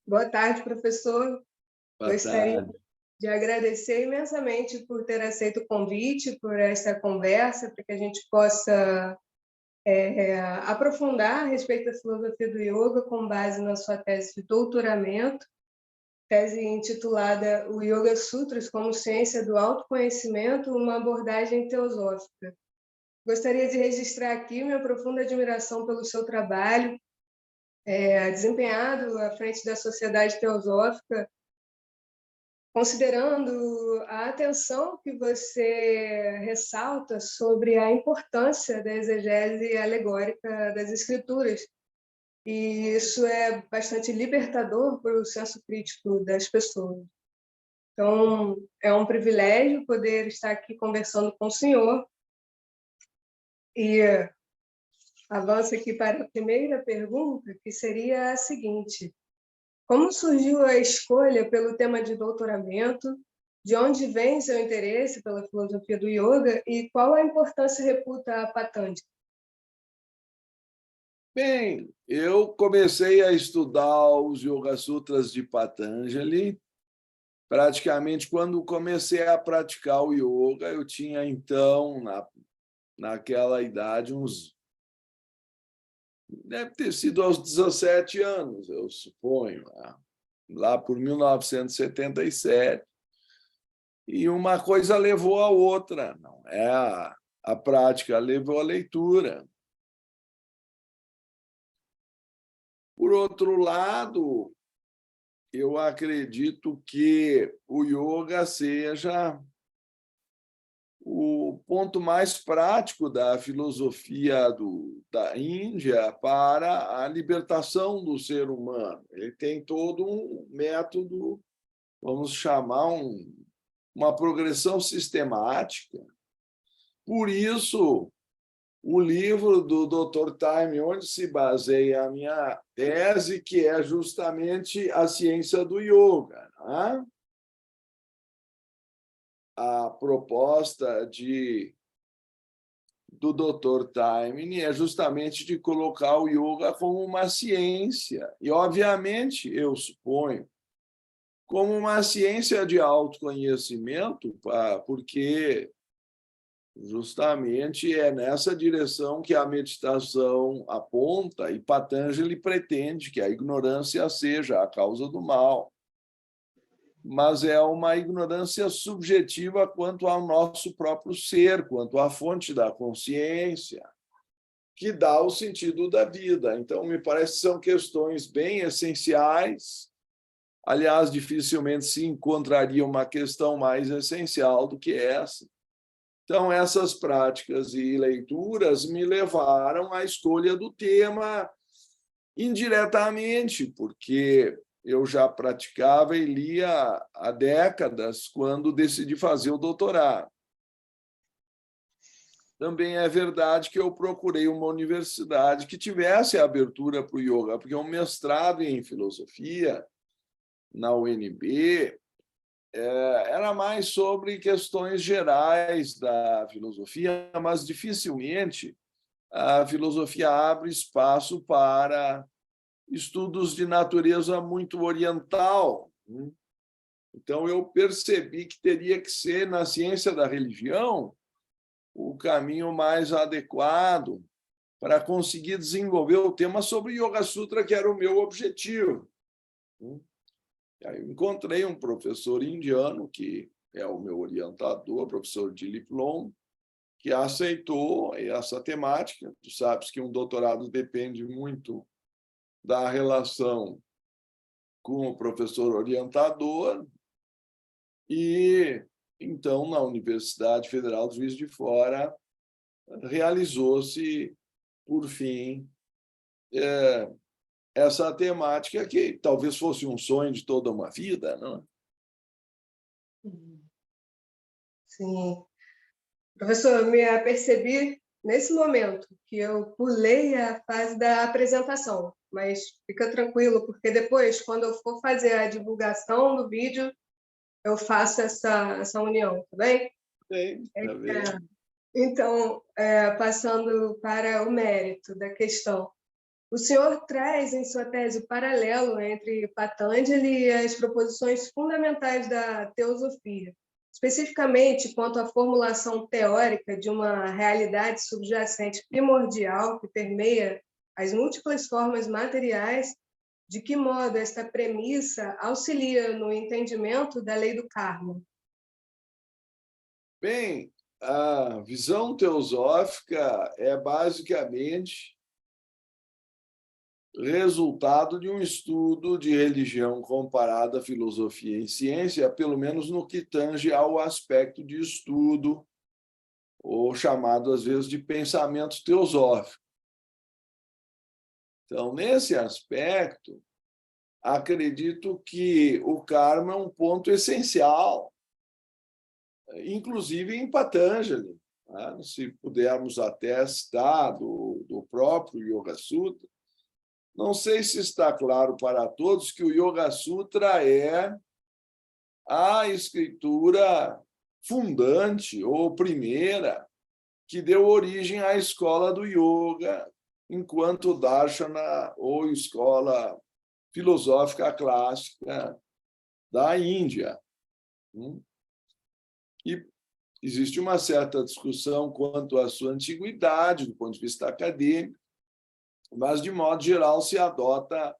Boa tarde, professor. Boa Gostaria tarde. de agradecer imensamente por ter aceito o convite, por esta conversa, para que a gente possa aprofundar a respeito da filosofia do yoga com base na sua tese de doutoramento, tese intitulada O Yoga Sutras como Ciência do Autoconhecimento, uma abordagem teosófica. Gostaria de registrar aqui minha profunda admiração pelo seu trabalho, desempenhado à frente da Sociedade Teosófica, considerando a atenção que você ressalta sobre a importância da exegese alegórica das escrituras. E isso é bastante libertador para o senso crítico das pessoas. Então, é um privilégio poder estar aqui conversando com o senhor. E avanço aqui para a primeira pergunta, que seria a seguinte: como surgiu a escolha pelo tema de doutoramento? De onde vem seu interesse pela filosofia do yoga e qual a importância reputa a Patanjali? Bem, eu comecei a estudar os Yoga Sutras de Patanjali praticamente quando comecei a praticar o yoga. Eu tinha, então, naquela idade, deve ter sido aos 17 anos, eu suponho, lá por 1977. E uma coisa levou a outra, não é? A prática levou à leitura. Por outro lado, eu acredito que o yoga seja o ponto mais prático da filosofia da Índia para a libertação do ser humano. Ele tem todo um método, vamos chamar uma progressão sistemática. Por isso, o livro do Dr. Time, onde se baseia a minha tese, que é justamente a ciência do yoga, né? A proposta do Dr. Time é justamente de colocar o yoga como uma ciência, e, obviamente, eu suponho, como uma ciência de autoconhecimento, porque justamente é nessa direção que a meditação aponta, e Patanjali pretende que a ignorância seja a causa do mal. Mas é uma ignorância subjetiva quanto ao nosso próprio ser, quanto à fonte da consciência, que dá o sentido da vida. Então, me parece que são questões bem essenciais. Aliás, dificilmente se encontraria uma questão mais essencial do que essa. Então, essas práticas e leituras me levaram à escolha do tema indiretamente, porque eu já praticava e lia há décadas quando decidi fazer o doutorado. Também é verdade que eu procurei uma universidade que tivesse abertura para o yoga, porque um mestrado em filosofia na UNB era mais sobre questões gerais da filosofia, mas dificilmente a filosofia abre espaço para estudos de natureza muito oriental. Então, eu percebi que teria que ser, na ciência da religião, o caminho mais adequado para conseguir desenvolver o tema sobre Yoga Sutra, que era o meu objetivo. E aí eu encontrei um professor indiano, que é o meu orientador, o professor Dilip Lom, que aceitou essa temática. Tu sabes que um doutorado depende muito da relação com o professor orientador, e então, na Universidade Federal do Juiz de Fora, realizou-se, por fim, essa temática que talvez fosse um sonho de toda uma vida, não? Sim. Professor, eu me apercebi nesse momento que eu pulei a fase da apresentação, mas fica tranquilo, porque depois, quando eu for fazer a divulgação do vídeo, eu faço essa união, tá bem? Bem, tá bem. Então, passando para o mérito da questão. O senhor traz em sua tese o paralelo entre Patanjali e as proposições fundamentais da teosofia, especificamente quanto à formulação teórica de uma realidade subjacente primordial que permeia as múltiplas formas materiais. De que modo esta premissa auxilia no entendimento da lei do karma? Bem, a visão teosófica é basicamente resultado de um estudo de religião comparada à filosofia e ciência, pelo menos no que tange ao aspecto de estudo, ou chamado, às vezes, de pensamento teosófico. Então, nesse aspecto, acredito que o karma é um ponto essencial, inclusive em Patanjali. Né? Se pudermos até citar do próprio Yoga Sutra, não sei se está claro para todos que o Yoga Sutra é a escritura fundante ou primeira que deu origem à escola do yoga, enquanto darshana ou escola filosófica clássica da Índia. E existe uma certa discussão quanto à sua antiguidade, do ponto de vista acadêmico, mas, de modo geral, se adota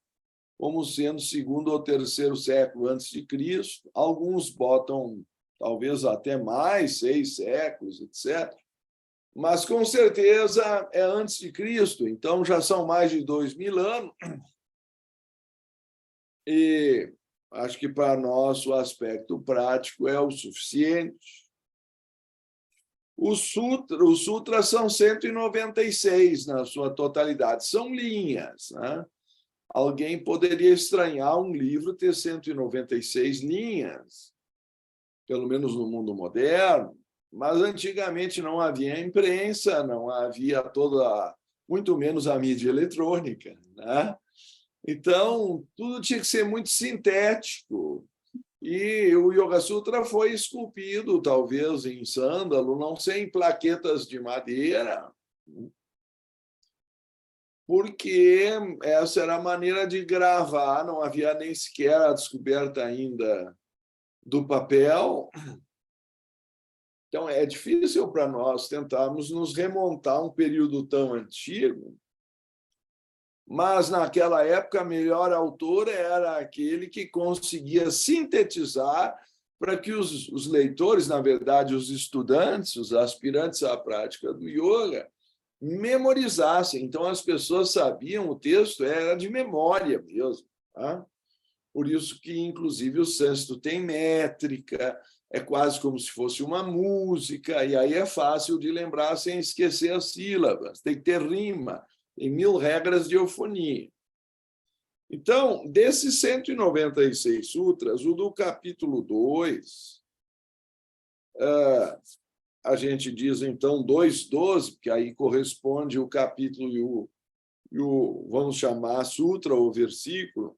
como sendo segundo ou terceiro século antes de Cristo. Alguns botam, talvez, até mais, 6 séculos, etc. Mas, com certeza, é antes de Cristo, então já são mais de 2000 anos. E acho que, para nós, o aspecto prático é o suficiente. Os sutras são 196 na sua totalidade, são linhas. Né? Alguém poderia estranhar um livro ter 196 linhas, pelo menos no mundo moderno, mas antigamente não havia imprensa, não havia muito menos a mídia eletrônica. Né? Então, tudo tinha que ser muito sintético. E o Yoga Sutra foi esculpido, talvez, em sândalo, não sei, em plaquetas de madeira, porque essa era a maneira de gravar, não havia nem sequer a descoberta ainda do papel. Então, é difícil para nós tentarmos nos remontar a um período tão antigo, mas, naquela época, o melhor autor era aquele que conseguia sintetizar para que os leitores, na verdade, os estudantes, os aspirantes à prática do yoga, memorizassem. Então, as pessoas sabiam, o texto era de memória mesmo. Tá? Por isso que, inclusive, o sânscrito tem métrica, é quase como se fosse uma música, e aí é fácil de lembrar sem esquecer as sílabas, tem que ter rima. Tem 1000 regras de eufonia. Então, desses 196 sutras, o do capítulo 2, a gente diz, então, 2.12, que aí corresponde o capítulo e o, vamos chamar, sutra ou versículo,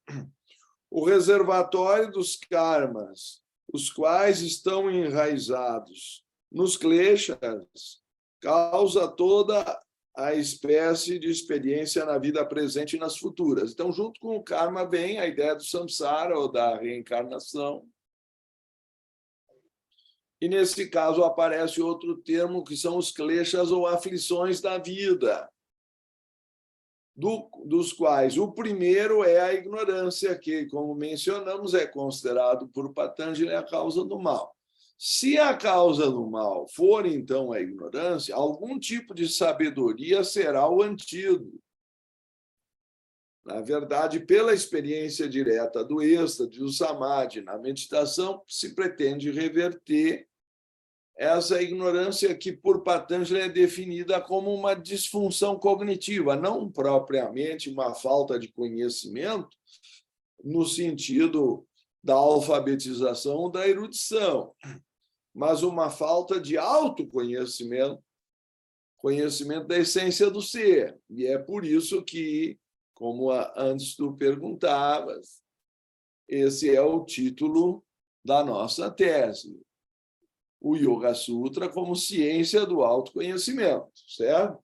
o reservatório dos karmas, os quais estão enraizados nos kleshas, causa toda a espécie de experiência na vida presente e nas futuras. Então, junto com o karma vem a ideia do samsara, ou da reencarnação. E, nesse caso, aparece outro termo, que são os kleshas, ou aflições da vida, dos quais o primeiro é a ignorância, que, como mencionamos, é considerado por Patanjali a causa do mal. Se a causa do mal for, então, a ignorância, algum tipo de sabedoria será o antídoto. Na verdade, pela experiência direta do êxtase, do samadhi, na meditação, se pretende reverter essa ignorância que, por Patanjali, é definida como uma disfunção cognitiva, não propriamente uma falta de conhecimento, no sentido da alfabetização ou da erudição, mas uma falta de autoconhecimento, conhecimento da essência do ser. E é por isso que, como antes tu perguntavas, esse é o título da nossa tese. O Yoga Sutra como ciência do autoconhecimento, certo?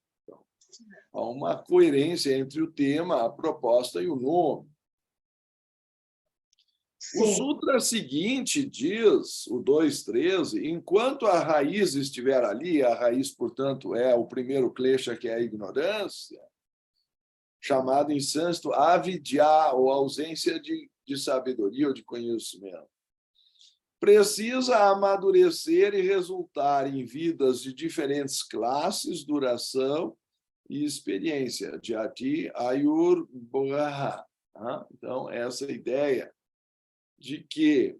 há uma coerência entre o tema, a proposta e o nome. O Sim, sutra seguinte diz, o 2.13, enquanto a raiz estiver ali, a raiz, portanto, é o primeiro klesha, que é a ignorância, chamado em sânscrito avidya, ou ausência de sabedoria ou de conhecimento, precisa amadurecer e resultar em vidas de diferentes classes, duração e experiência, jati, ayur, bogaha. Então, essa ideia de que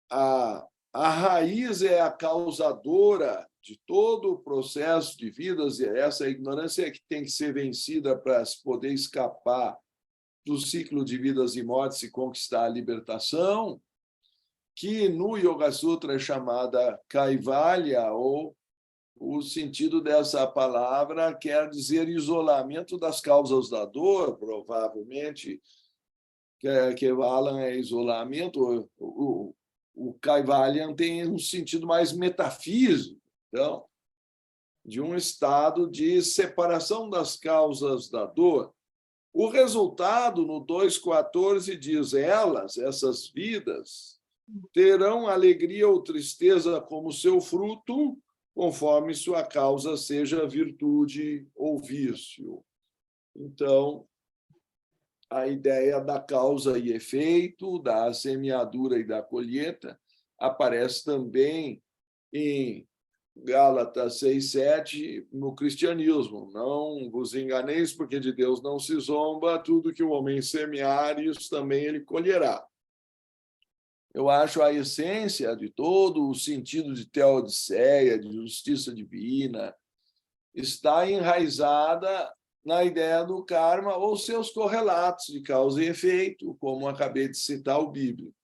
a raiz é a causadora de todo o processo de vidas, e essa ignorância é que tem que ser vencida para se poder escapar do ciclo de vidas e mortes e conquistar a libertação, que no Yoga Sutra é chamada Kaivalya, ou o sentido dessa palavra quer dizer isolamento das causas da dor, provavelmente, que Valan é isolamento, o Kaivalyan tem um sentido mais metafísico, então, de um estado de separação das causas da dor. O resultado, no 2.14, diz: elas, essas vidas, terão alegria ou tristeza como seu fruto, conforme sua causa seja virtude ou vício. Então, a ideia da causa e efeito, da semeadura e da colheita, aparece também em Gálatas 6:7, no cristianismo. Não vos enganeis, porque de Deus não se zomba, tudo que o homem semear, isso também ele colherá. Eu acho a essência de todo o sentido de teodiceia, de justiça divina, está enraizada na ideia do karma ou seus correlatos de causa e efeito, como acabei de citar o bíblico.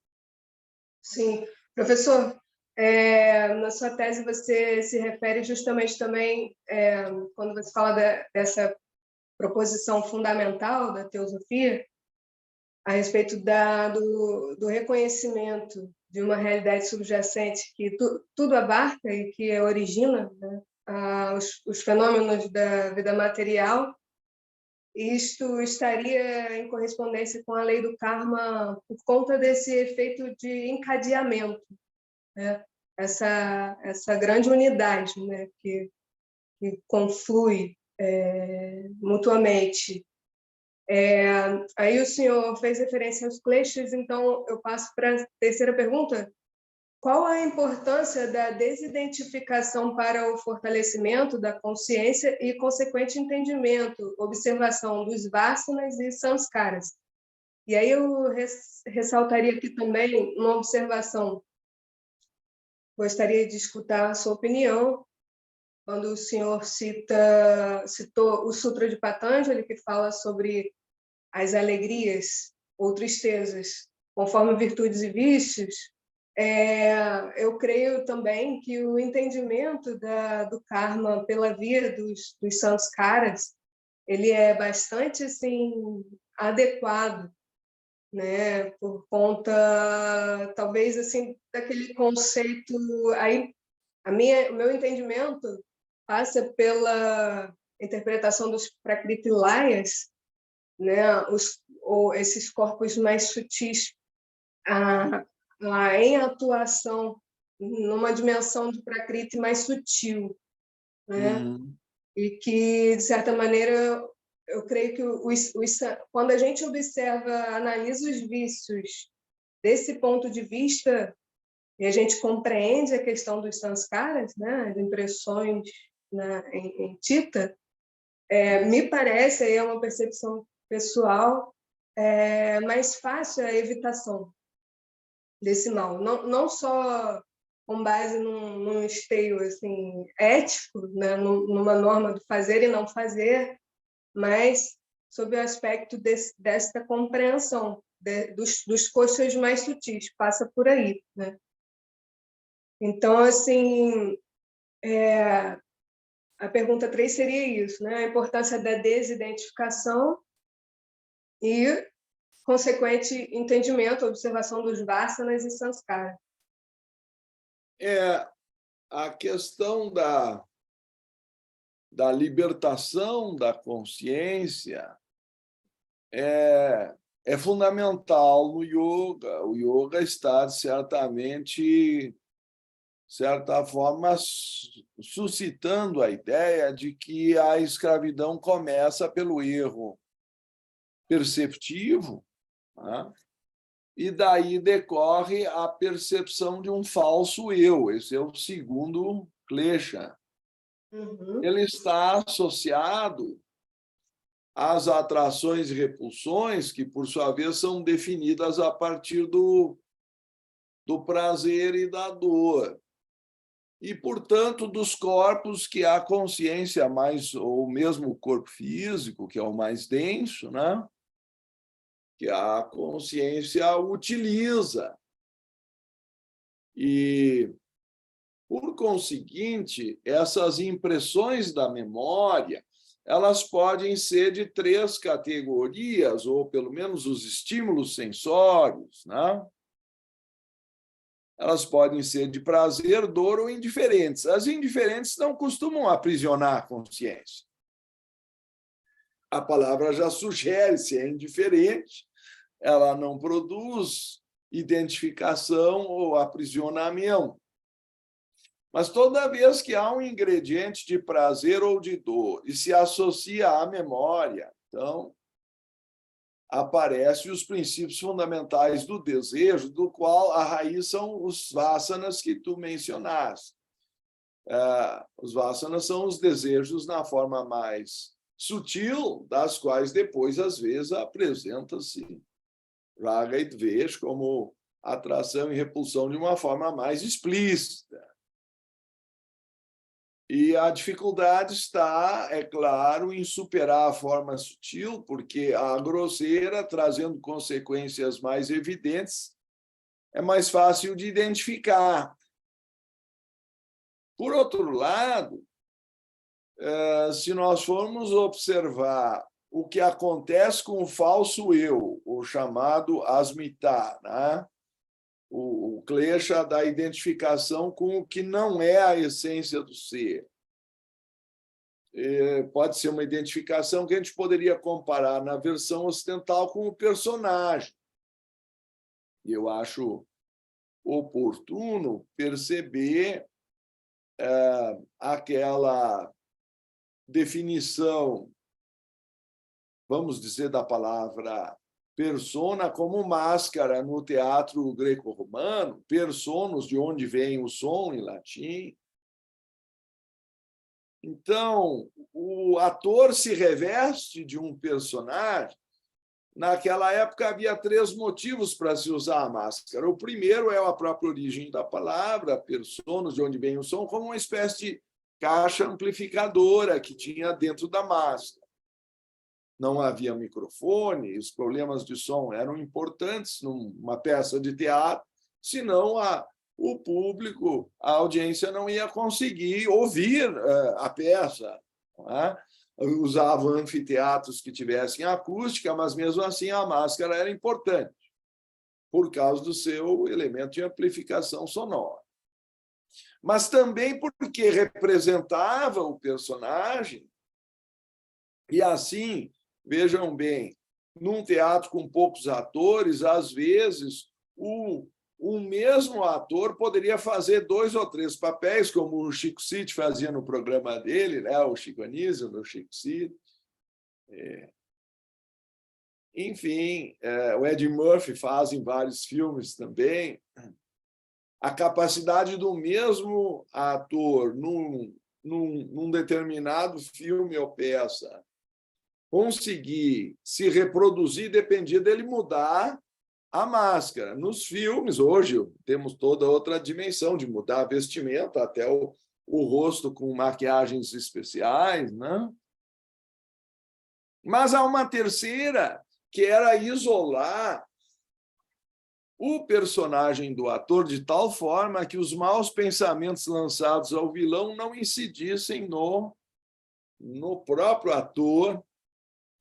sim. Professor, na sua tese você se refere justamente também, quando você fala dessa proposição fundamental da teosofia, a respeito do reconhecimento de uma realidade subjacente que tudo abarca e que origina, né, os fenômenos da vida material. Isto estaria em correspondência com a lei do karma por conta desse efeito de encadeamento, né? Essa grande unidade, né, que conflui mutuamente. Aí o senhor fez referência aos kleshas, então eu passo para a terceira pergunta. Qual a importância da desidentificação para o fortalecimento da consciência e consequente entendimento, observação dos vasanas e samskaras? E aí eu ressaltaria aqui também uma observação. Gostaria de escutar a sua opinião quando o senhor citou o Sutra de Patanjali, que fala sobre as alegrias ou tristezas, conforme virtudes e vícios. Eu creio também que o entendimento do karma pela via dos samskaras, ele é bastante assim adequado, né, por conta talvez assim daquele conceito aí. O meu entendimento passa pela interpretação dos Prakriti-layas, né, ou esses corpos mais sutis, em atuação numa dimensão de Prakriti mais sutil, né? E que, de certa maneira, eu creio que quando a gente analisa os vícios desse ponto de vista, e a gente compreende a questão dos sanskaras, né, as impressões em Chitta, me parece, aí é uma percepção pessoal, mais fácil a evitação desse mal. Não só com base num esteio assim, ético, né, numa norma do fazer e não fazer, mas sob o aspecto desta compreensão dos coxas mais sutis, passa por aí, né? Então, assim, a pergunta 3 seria isso, né? A importância da desidentificação e consequente entendimento, observação dos vasanas e samskaras. A questão da libertação da consciência é fundamental no yoga. O yoga está, certamente, de certa forma, suscitando a ideia de que a escravidão começa pelo erro perceptivo, né? E daí decorre a percepção de um falso eu. Esse é o segundo klesha. Ele está associado às atrações e repulsões, que, por sua vez, são definidas a partir do prazer e da dor. E, portanto, dos corpos que a consciência mais, ou mesmo o corpo físico, que é o mais denso, né? Que a consciência utiliza. E, por conseguinte, essas impressões da memória, elas podem ser de 3 categorias, ou pelo menos os estímulos sensórios, né? Elas podem ser de prazer, dor ou indiferentes. As indiferentes não costumam aprisionar a consciência. A palavra já sugere, se é indiferente, ela não produz identificação ou aprisionamento. Mas toda vez que há um ingrediente de prazer ou de dor e se associa à memória, então aparecem os princípios fundamentais do desejo, do qual a raiz são os vasanas que tu mencionaste. Os vasanas são os desejos na forma mais sutil, das quais depois, às vezes, apresenta-se raga e dvesh como atração e repulsão de uma forma mais explícita. E a dificuldade está, é claro, em superar a forma sutil, porque a grosseira, trazendo consequências mais evidentes, é mais fácil de identificar. Por outro lado, se nós formos observar o que acontece com o falso eu, o chamado asmita, né? O klesha da identificação com o que não é a essência do ser. Pode ser uma identificação que a gente poderia comparar na versão ocidental com o personagem. E eu acho oportuno perceber aquela definição, vamos dizer, da palavra persona como máscara no teatro greco-romano, personos, de onde vem o som em latim. Então, o ator se reveste de um personagem. Naquela época, havia 3 motivos para se usar a máscara. O primeiro é a própria origem da palavra, personos, de onde vem o som, como uma espécie de caixa amplificadora que tinha dentro da máscara. Não havia microfone, os problemas de som eram importantes numa peça de teatro, senão o público, a audiência não ia conseguir ouvir a peça. Não é? Usavam anfiteatros que tivessem acústica, mas mesmo assim a máscara era importante, por causa do seu elemento de amplificação sonora. Mas também porque representava o personagem, e assim, vejam bem, num teatro com poucos atores, às vezes o mesmo ator poderia fazer 2 ou 3 papéis, como o Chico City fazia no programa dele, né? O Chico Anísio, no Chico City. Enfim, o Eddie Murphy faz em vários filmes também. A capacidade do mesmo ator, num determinado filme ou peça, conseguir se reproduzir dependia dele mudar a máscara. Nos filmes, hoje, temos toda outra dimensão de mudar a vestimenta, até o rosto com maquiagens especiais, né? Mas há uma terceira, que era isolar o personagem do ator de tal forma que os maus pensamentos lançados ao vilão não incidissem no próprio ator,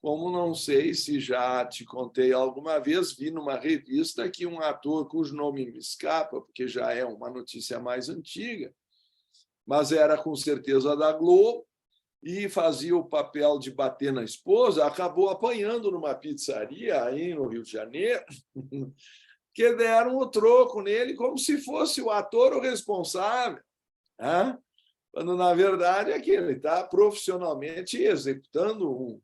como não sei se já te contei alguma vez, vi numa revista que um ator cujo nome me escapa, porque já é uma notícia mais antiga, mas era com certeza da Globo, e fazia o papel de bater na esposa, acabou apanhando numa pizzaria aí no Rio de Janeiro, que deram o troco nele como se fosse o ator o responsável, né? Quando, na verdade, é que ele está profissionalmente executando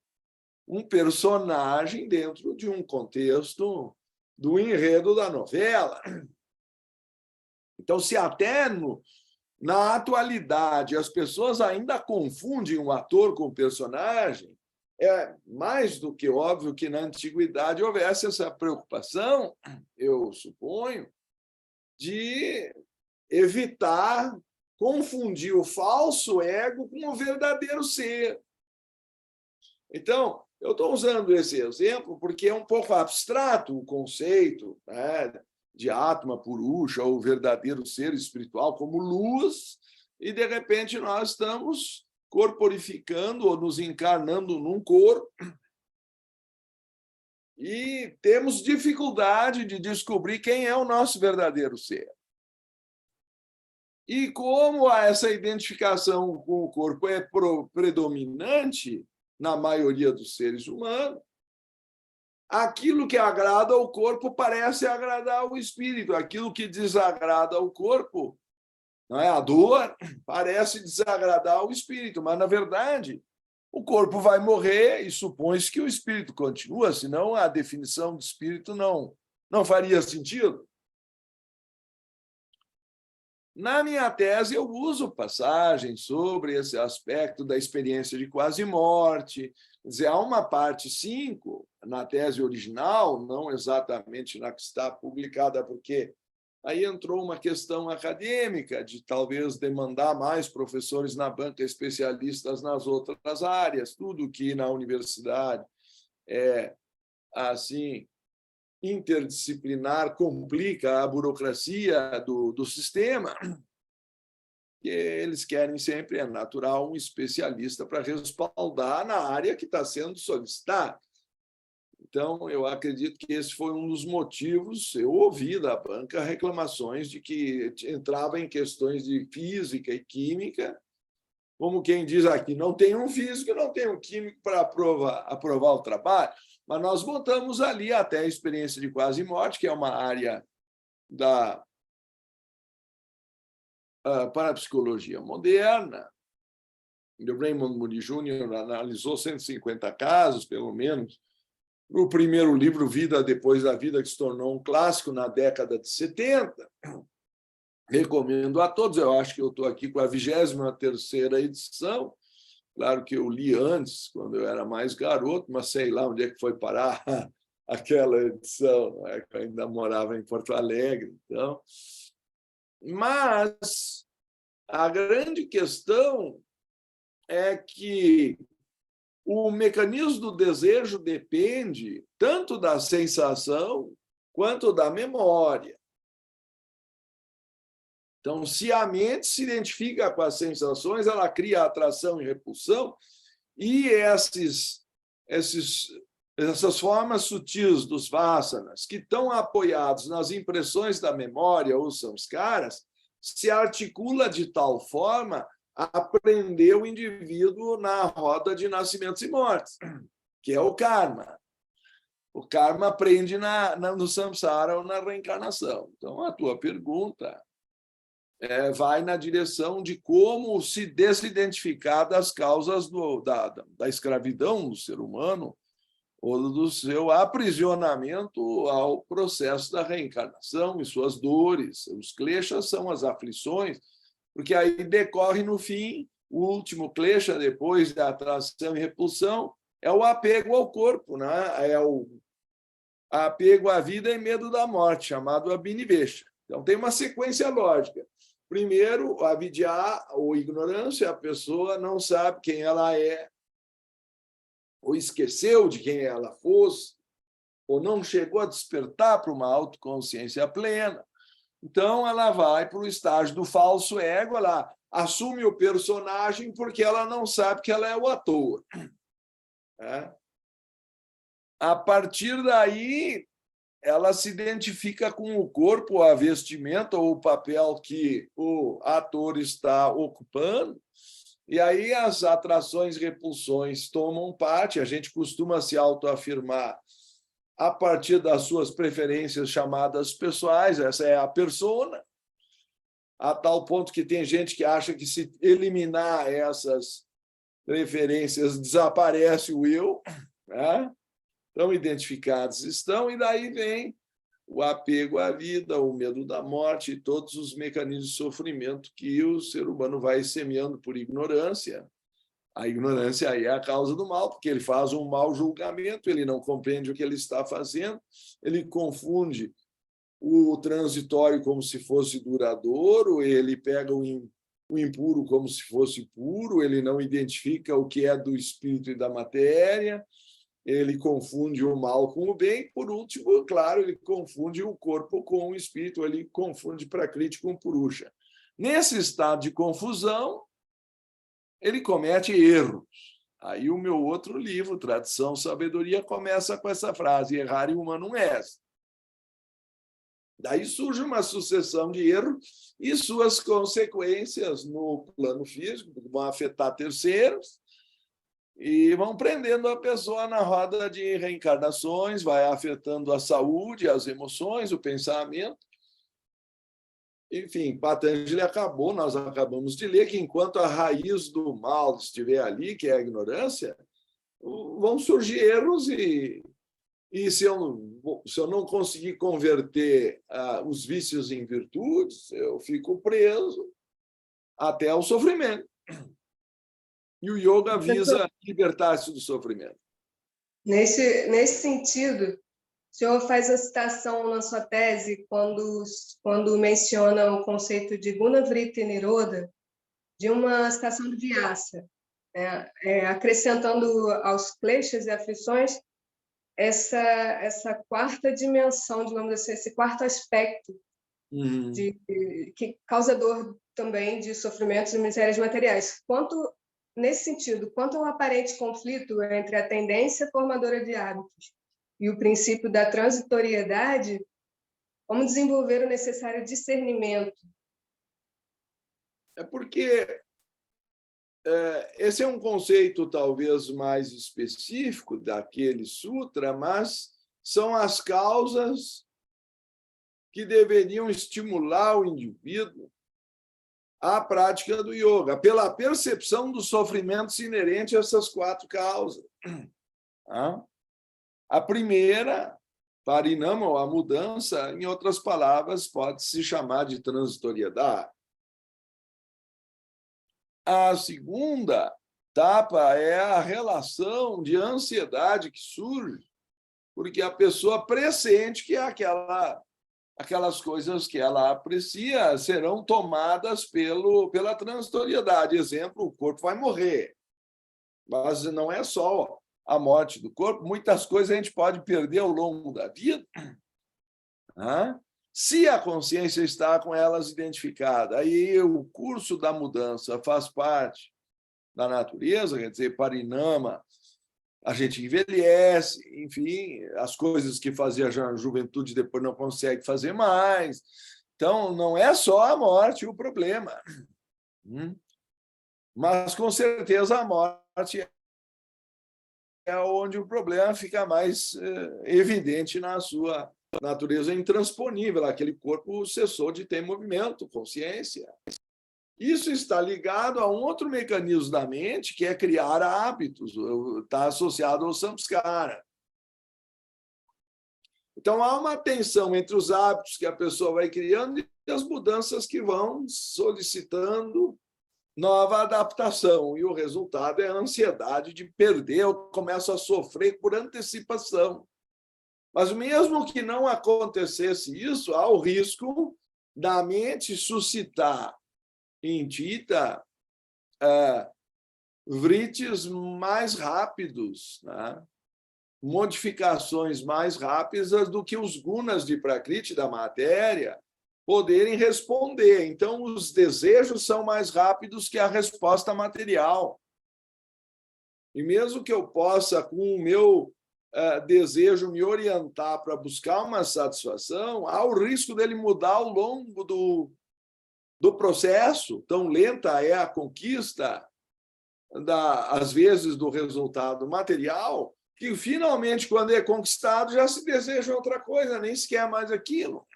um personagem dentro de um contexto do enredo da novela. Então, se até na atualidade as pessoas ainda confundem o ator com o personagem, é mais do que óbvio que na antiguidade houvesse essa preocupação, eu suponho, de evitar confundir o falso ego com o verdadeiro ser. Então, eu estou usando esse exemplo porque é um pouco abstrato o conceito, né, de Atma Purusha, ou verdadeiro ser espiritual, como luz, e, de repente, nós estamos corporificando ou nos encarnando num corpo e temos dificuldade de descobrir quem é o nosso verdadeiro ser. E como essa identificação com o corpo é predominante na maioria dos seres humanos, aquilo que agrada ao corpo parece agradar ao espírito, aquilo que desagrada ao corpo, não é? A dor parece desagradar ao espírito, mas, na verdade, o corpo vai morrer e supõe-se que o espírito continua, senão a definição de espírito não faria sentido. Na minha tese, eu uso passagens sobre esse aspecto da experiência de quase morte. Quer dizer, há uma parte 5 na tese original, não exatamente na que está publicada, porque aí entrou uma questão acadêmica de talvez demandar mais professores na banca especialistas nas outras áreas, tudo que na universidade é assim interdisciplinar complica a burocracia do sistema, que eles querem sempre, é natural, um especialista para respaldar na área que está sendo solicitada. Então, eu acredito que esse foi um dos motivos. Eu ouvi da banca reclamações de que entrava em questões de física e química, como quem diz aqui, não tem um físico, não tem um químico para aprovar o trabalho. Mas nós botamos ali até a experiência de quase morte, que é uma área da parapsicologia moderna. O Raymond Moody Jr. analisou 150 casos, pelo menos, no primeiro livro, Vida Depois da Vida, que se tornou um clássico na década de 70. Recomendo a todos. Eu acho que eu estou aqui com a 23ª edição. Claro que eu li antes, quando eu era mais garoto, mas sei lá onde é que foi parar aquela edição, não é? Que eu ainda morava em Porto Alegre. Então. Mas a grande questão é que o mecanismo do desejo depende tanto da sensação quanto da memória. Então, se a mente se identifica com as sensações, ela cria atração e repulsão, e essas formas sutis dos vasanas, que estão apoiados nas impressões da memória, ou samskaras, se articula de tal forma a prender o indivíduo na roda de nascimentos e mortes, que é o karma. O karma prende no samsara ou na reencarnação. Então, a tua pergunta vai na direção de como se desidentificar das causas da escravidão do ser humano ou do seu aprisionamento ao processo da reencarnação e suas dores. Os kleshas são as aflições, porque aí decorre, no fim, o último klesha, depois da atração e repulsão, é o apego ao corpo, né? É o apego à vida e medo da morte, chamado abhinivesha. Então, tem uma sequência lógica. Primeiro, a avidya, ou ignorância, a pessoa não sabe quem ela é, ou esqueceu de quem ela fosse, ou não chegou a despertar para uma autoconsciência plena. Então, ela vai para o estágio do falso ego, ela assume o personagem porque ela não sabe que ela é o ator. A partir daí, ela se identifica com o corpo, a vestimenta ou o papel que o ator está ocupando, E aí as atrações e repulsões tomam parte, a gente costuma se autoafirmar a partir das suas preferências chamadas pessoais, essa é a persona, a tal ponto que tem gente que acha que se eliminar essas preferências desaparece o eu, né? Então, identificados estão, e daí vem o apego à vida, o medo da morte, e todos os mecanismos de sofrimento que o ser humano vai semeando por ignorância. A ignorância aí é a causa do mal, porque ele faz um mau julgamento, ele não compreende o que ele está fazendo, ele confunde o transitório como se fosse duradouro, ele pega o impuro como se fosse puro, ele não identifica o que é do espírito e da matéria, ele confunde o mal com o bem, por último, claro, ele confunde o corpo com o espírito, ele confunde Prakriti com Purusha. Nesse estado de confusão, ele comete erros. Aí o meu outro livro, Tradição, Sabedoria, começa com essa frase, errar humanum est. Daí surge uma sucessão de erros e suas consequências no plano físico, vão afetar terceiros, e vão prendendo a pessoa na roda de reencarnações, vai afetando a saúde, as emoções, o pensamento. Enfim, Patanjali acabou, nós acabamos de ler que enquanto a raiz do mal estiver ali, que é a ignorância, vão surgir erros e se eu não conseguir converter os vícios em virtudes, eu fico preso até o sofrimento. E o yoga visa libertar-se do sofrimento. Nesse sentido, o senhor faz a citação na sua tese quando menciona o conceito de Gunavritti Nirodha, de uma citação de Vyasa, acrescentando aos kleshas e aflições essa quarta dimensão, digamos assim, esse quarto aspecto que causador também de sofrimentos e misérias materiais. Nesse sentido, quanto ao aparente conflito entre a tendência formadora de hábitos e o princípio da transitoriedade, como desenvolver o necessário discernimento? É porque esse é um conceito talvez mais específico daquele sutra, mas são as causas que deveriam estimular o indivíduo à prática do yoga, pela percepção dos sofrimentos inerentes a essas quatro causas. A primeira, parinama, ou a mudança, em outras palavras, pode se chamar de transitoriedade. A segunda etapa é a relação de ansiedade que surge, porque a pessoa pressente que aquelas coisas que ela aprecia serão tomadas pela transitoriedade. Exemplo, o corpo vai morrer. Mas não é só a morte do corpo, muitas coisas a gente pode perder ao longo da vida, se a consciência está com elas identificada. Aí o curso da mudança faz parte da natureza, quer dizer, parinama, a gente envelhece, enfim, as coisas que fazia na juventude depois não consegue fazer mais. Então, não é só a morte o problema. Mas, com certeza, a morte é onde o problema fica mais evidente na sua natureza intransponível. Aquele corpo cessou de ter movimento, consciência. Isso está ligado a um outro mecanismo da mente, que é criar hábitos, está associado ao samskara. Então, há uma tensão entre os hábitos que a pessoa vai criando e as mudanças que vão solicitando nova adaptação. E o resultado é a ansiedade de perder. Eu começo a sofrer por antecipação. Mas, mesmo que não acontecesse isso, há o risco da mente suscitar intita vritis mais rápidos, modificações mais rápidas do que os gunas de Prakriti, da matéria, poderem responder. Então, os desejos são mais rápidos que a resposta material. E mesmo que eu possa, com o meu desejo, me orientar para buscar uma satisfação, há o risco dele mudar ao longo do processo. Tão lenta é a conquista às vezes, do resultado material, que finalmente, quando é conquistado, já se deseja outra coisa, nem sequer mais aquilo.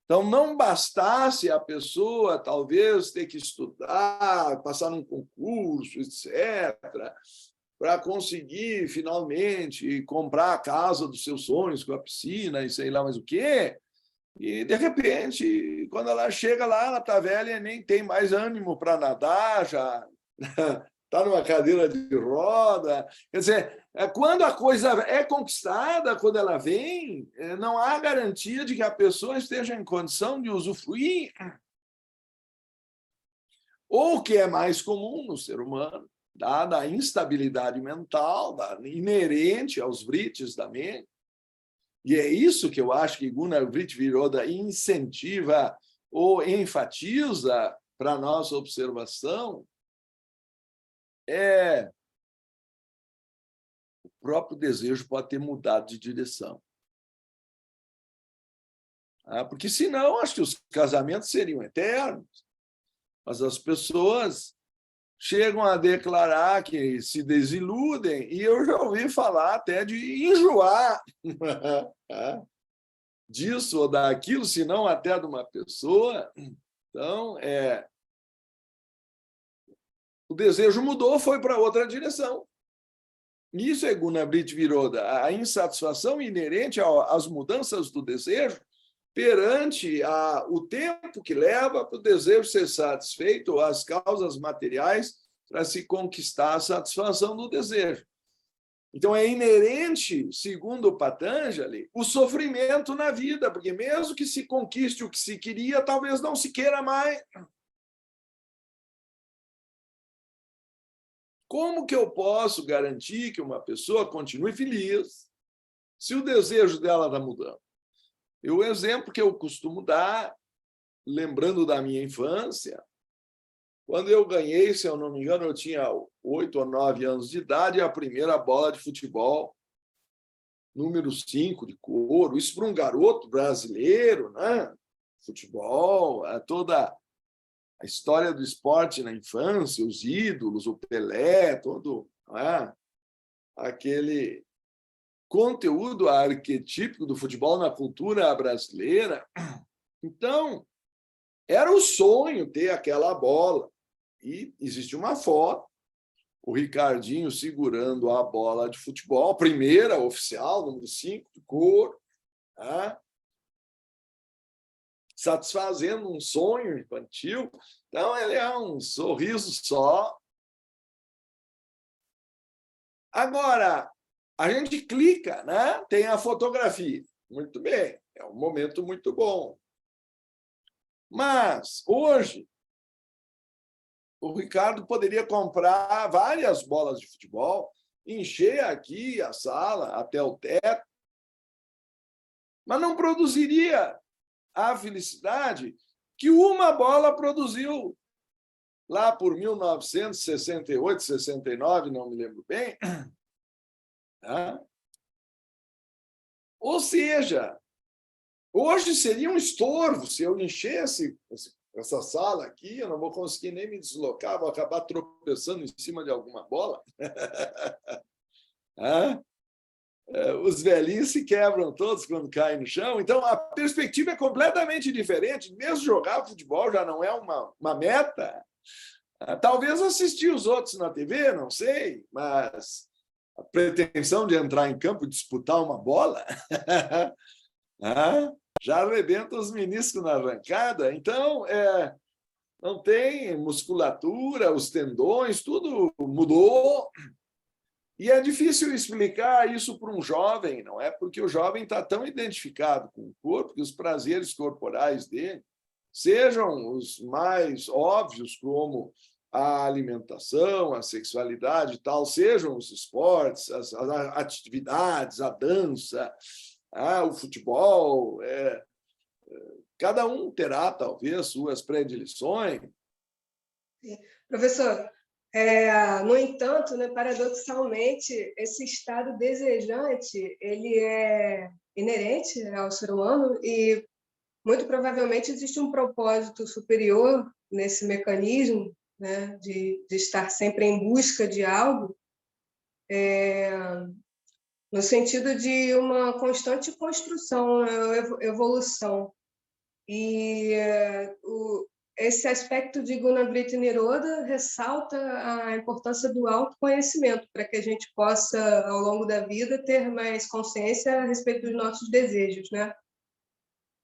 Então, não bastasse a pessoa, talvez, ter que estudar, passar num concurso, etc., para conseguir, finalmente, comprar a casa dos seus sonhos com a piscina e sei lá mais o quê. E, de repente, quando ela chega lá, ela está velha e nem tem mais ânimo para nadar, já está numa cadeira de roda. Quer dizer, quando a coisa é conquistada, quando ela vem, não há garantia de que a pessoa esteja em condição de usufruir. Ou o que é mais comum no ser humano, dada a instabilidade mental inerente aos vrites da mente. E é isso que eu acho que Gunnar Vritt-Viroda incentiva ou enfatiza para a nossa observação, o próprio desejo pode ter mudado de direção. Porque, senão, acho que os casamentos seriam eternos. Mas as pessoas chegam a declarar que se desiludem, e eu já ouvi falar até de enjoar disso ou daquilo, se não até de uma pessoa. Então, o desejo mudou, foi para outra direção. Isso é Gunnar Vritt-Viroda, a insatisfação inerente às mudanças do desejo perante o tempo que leva para o desejo ser satisfeito, ou as causas materiais para se conquistar a satisfação do desejo. Então, é inerente, segundo Patanjali, o sofrimento na vida, porque mesmo que se conquiste o que se queria, talvez não se queira mais. Como que eu posso garantir que uma pessoa continue feliz se o desejo dela está mudando? E o exemplo que eu costumo dar, lembrando da minha infância, quando eu ganhei, se eu não me engano, eu tinha 8 ou 9 anos de idade, a primeira bola de futebol, número 5 de couro. Isso para um garoto brasileiro, né? Futebol, toda a história do esporte na infância, os ídolos, o Pelé, todo aquele conteúdo arquetípico do futebol na cultura brasileira. Então, era o sonho ter aquela bola. E existe uma foto, o Ricardinho segurando a bola de futebol, a primeira oficial, número 5, de couro, satisfazendo um sonho infantil. Então, ele é um sorriso só. Agora, a gente clica, né? Tem a fotografia. Muito bem, é um momento muito bom. Mas, hoje, o Ricardo poderia comprar várias bolas de futebol, encher aqui a sala até o teto, mas não produziria a felicidade que uma bola produziu lá por 1968, 69, não me lembro bem. Ou seja, hoje seria um estorvo se eu enchesse essa sala aqui, eu não vou conseguir nem me deslocar, vou acabar tropeçando em cima de alguma bola. Os velhinhos se quebram todos quando caem no chão. Então, a perspectiva é completamente diferente. Mesmo jogar futebol já não é uma meta. Talvez assistir os outros na TV, não sei, mas a pretensão de entrar em campo e disputar uma bola já arrebenta os meniscos na arrancada. Então, não tem musculatura, os tendões, tudo mudou. E é difícil explicar isso para um jovem, não é? Porque o jovem está tão identificado com o corpo que os prazeres corporais dele, sejam os mais óbvios, como a alimentação, a sexualidade e tal, sejam os esportes, as atividades, a dança, o futebol, cada um terá, talvez, suas predileções. Professor, no entanto, né, paradoxalmente, esse estado desejante ele é inerente ao ser humano e, muito provavelmente, existe um propósito superior nesse mecanismo né, de estar sempre em busca de algo, no sentido de uma constante construção, evolução. E esse aspecto de Gunavritti Niroda ressalta a importância do autoconhecimento, para que a gente possa, ao longo da vida, ter mais consciência a respeito dos nossos desejos, né?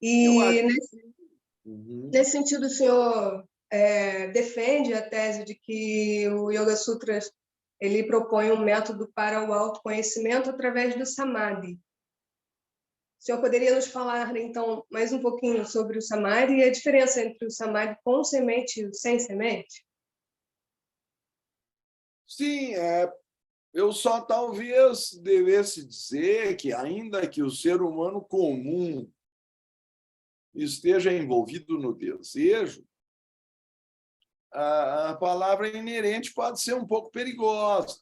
E nesse sentido, o senhor defende a tese de que o Yoga Sutras ele propõe um método para o autoconhecimento através do Samadhi. O senhor poderia nos falar, então, mais um pouquinho sobre o Samadhi e a diferença entre o Samadhi com semente e o sem semente? Sim, eu só talvez devesse dizer que, ainda que o ser humano comum esteja envolvido no desejo, a palavra inerente pode ser um pouco perigosa.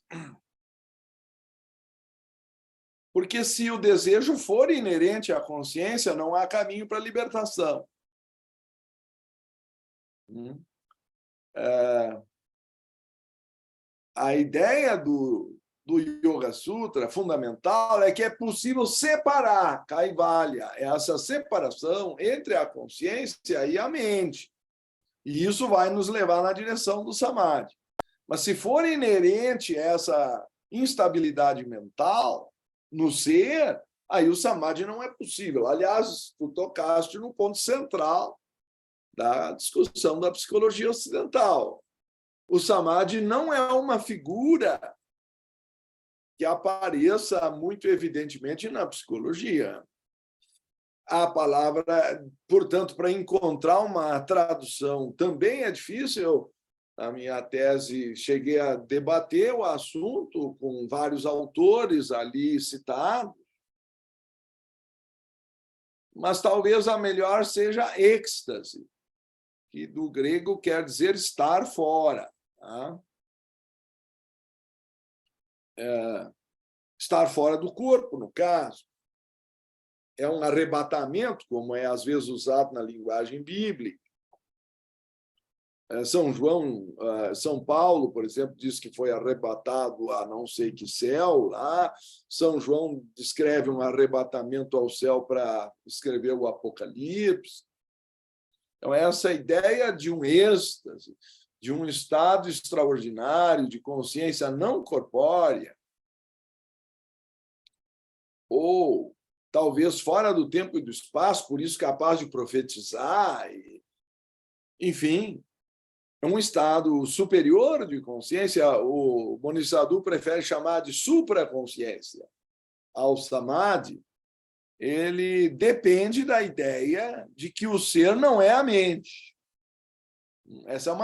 Porque se o desejo for inerente à consciência, não há caminho para a libertação. A ideia do Yoga Sutra, fundamental, é que é possível separar, Kaivalya, essa separação entre a consciência e a mente. E isso vai nos levar na direção do Samadhi. Mas se for inerente essa instabilidade mental no ser, aí o Samadhi não é possível. Aliás, tu tocaste no ponto central da discussão da psicologia ocidental. O Samadhi não é uma figura que apareça muito evidentemente na psicologia. A palavra, portanto, para encontrar uma tradução também é difícil. Na minha tese, cheguei a debater o assunto com vários autores ali citados, mas talvez a melhor seja êxtase, que do grego quer dizer estar fora. Tá? Estar fora do corpo, no caso. É um arrebatamento, como é às vezes usado na linguagem bíblica. São Paulo, por exemplo, diz que foi arrebatado a não sei que céu lá. São João descreve um arrebatamento ao céu para escrever o Apocalipse. Então, essa ideia de um êxtase, de um estado extraordinário de consciência não corpórea, ou talvez fora do tempo e do espaço, por isso capaz de profetizar, enfim, é um estado superior de consciência. O Moni Sadhu prefere chamar de supraconsciência. Ao Samadhi, ele depende da ideia de que o ser não é a mente. Essa é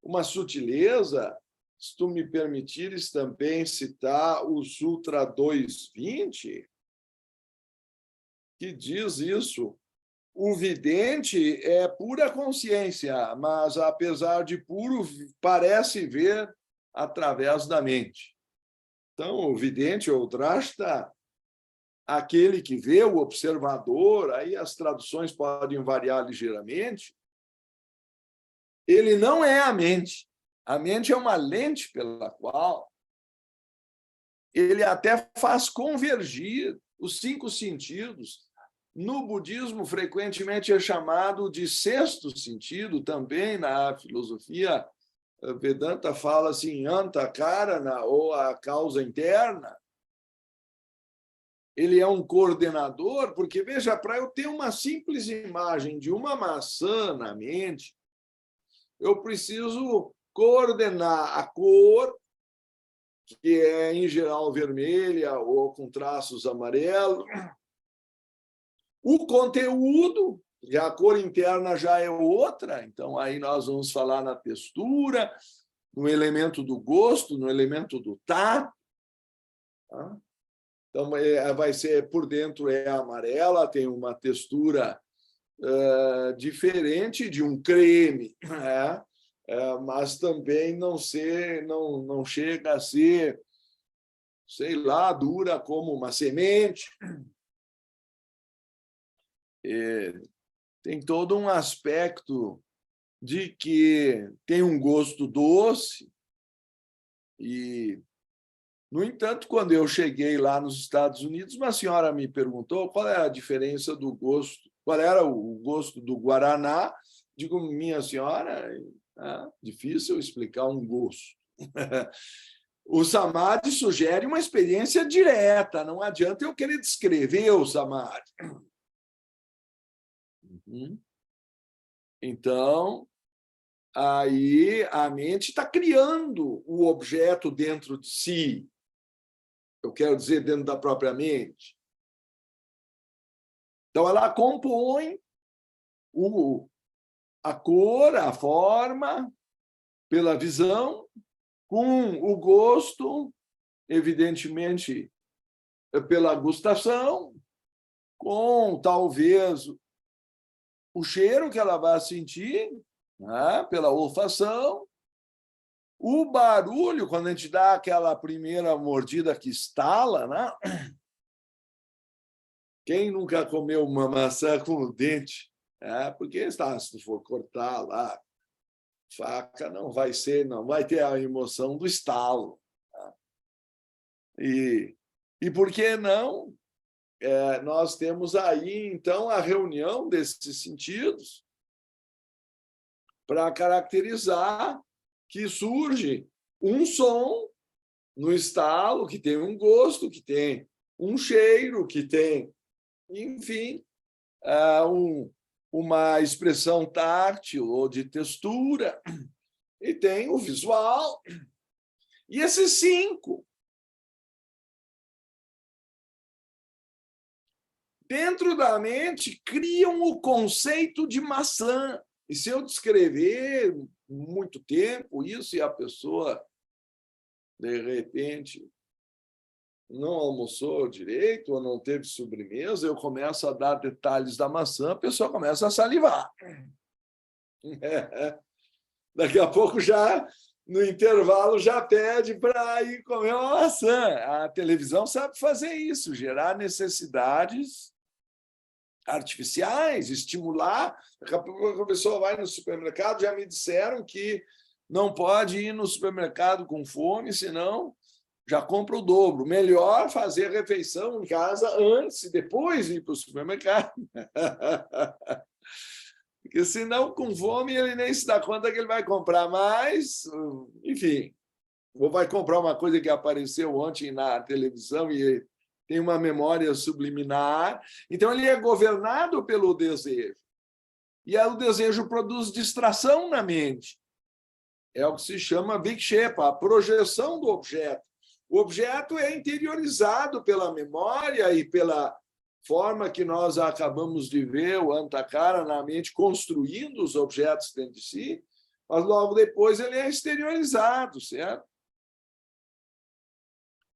uma sutileza. Se tu me permitires também citar o Sutra 220, que diz isso. O vidente é pura consciência, mas, apesar de puro, parece ver através da mente. Então, o vidente ou drashta, aquele que vê, o observador, aí as traduções podem variar ligeiramente, ele não é a mente. A mente é uma lente pela qual ele até faz convergir os 5 sentidos. No budismo, frequentemente é chamado de sexto sentido, também na filosofia Vedanta fala assim, antakarana, ou a causa interna. Ele é um coordenador, porque, veja, para eu ter uma simples imagem de uma maçã na mente, eu preciso coordenar a cor, que é, em geral, vermelha ou com traços amarelos, o conteúdo, e a cor interna já é outra, então aí nós vamos falar na textura, no elemento do gosto, no elemento do tato. Tá? Então, vai ser por dentro é amarela, tem uma textura diferente de um creme, né? Mas também não chega a ser, sei lá, dura como uma semente. Tem todo um aspecto de que tem um gosto doce e, no entanto, quando eu cheguei lá nos Estados Unidos, uma senhora me perguntou qual é a diferença do gosto, qual era o gosto do guaraná. Digo, minha senhora, difícil explicar um gosto. O samadhi sugere uma experiência direta, não adianta eu querer descrever o samadhi. Então, aí a mente está criando o objeto dentro de si. Eu quero dizer, dentro da própria mente. Então, ela compõe a cor, a forma, pela visão, com o gosto, evidentemente, pela gustação, com talvez o cheiro que ela vai sentir, né, pela olfação, o barulho, quando a gente dá aquela primeira mordida que estala, né? Quem nunca comeu uma maçã com o dente? Porque se for cortar lá, faca, não vai ter a emoção do estalo. Tá? E por que não? Nós temos aí, então, a reunião desses sentidos para caracterizar que surge um som no estalo, que tem um gosto, que tem um cheiro, que tem, enfim, uma expressão tátil ou de textura, e tem o visual. E esses 5, dentro da mente, criam o conceito de maçã. E se eu descrever muito tempo isso e a pessoa, de repente, não almoçou direito ou não teve sobremesa, eu começo a dar detalhes da maçã, a pessoa começa a salivar. Daqui a pouco, já no intervalo, já pede para ir comer uma maçã. A televisão sabe fazer isso, gerar necessidades artificiais, estimular. Daqui a pouco a pessoa vai no supermercado, já me disseram que não pode ir no supermercado com fome, senão já compra o dobro. Melhor fazer a refeição em casa antes e depois ir para o supermercado. Porque, senão, com fome, ele nem se dá conta que ele vai comprar mais. Enfim, ou vai comprar uma coisa que apareceu ontem na televisão e tem uma memória subliminar. Então, ele é governado pelo desejo. E aí, o desejo produz distração na mente. É o que se chama vikshepa, a projeção do objeto. O objeto é interiorizado pela memória e pela forma que nós acabamos de ver, o Antakara, na mente, construindo os objetos dentro de si, mas logo depois ele é exteriorizado, certo?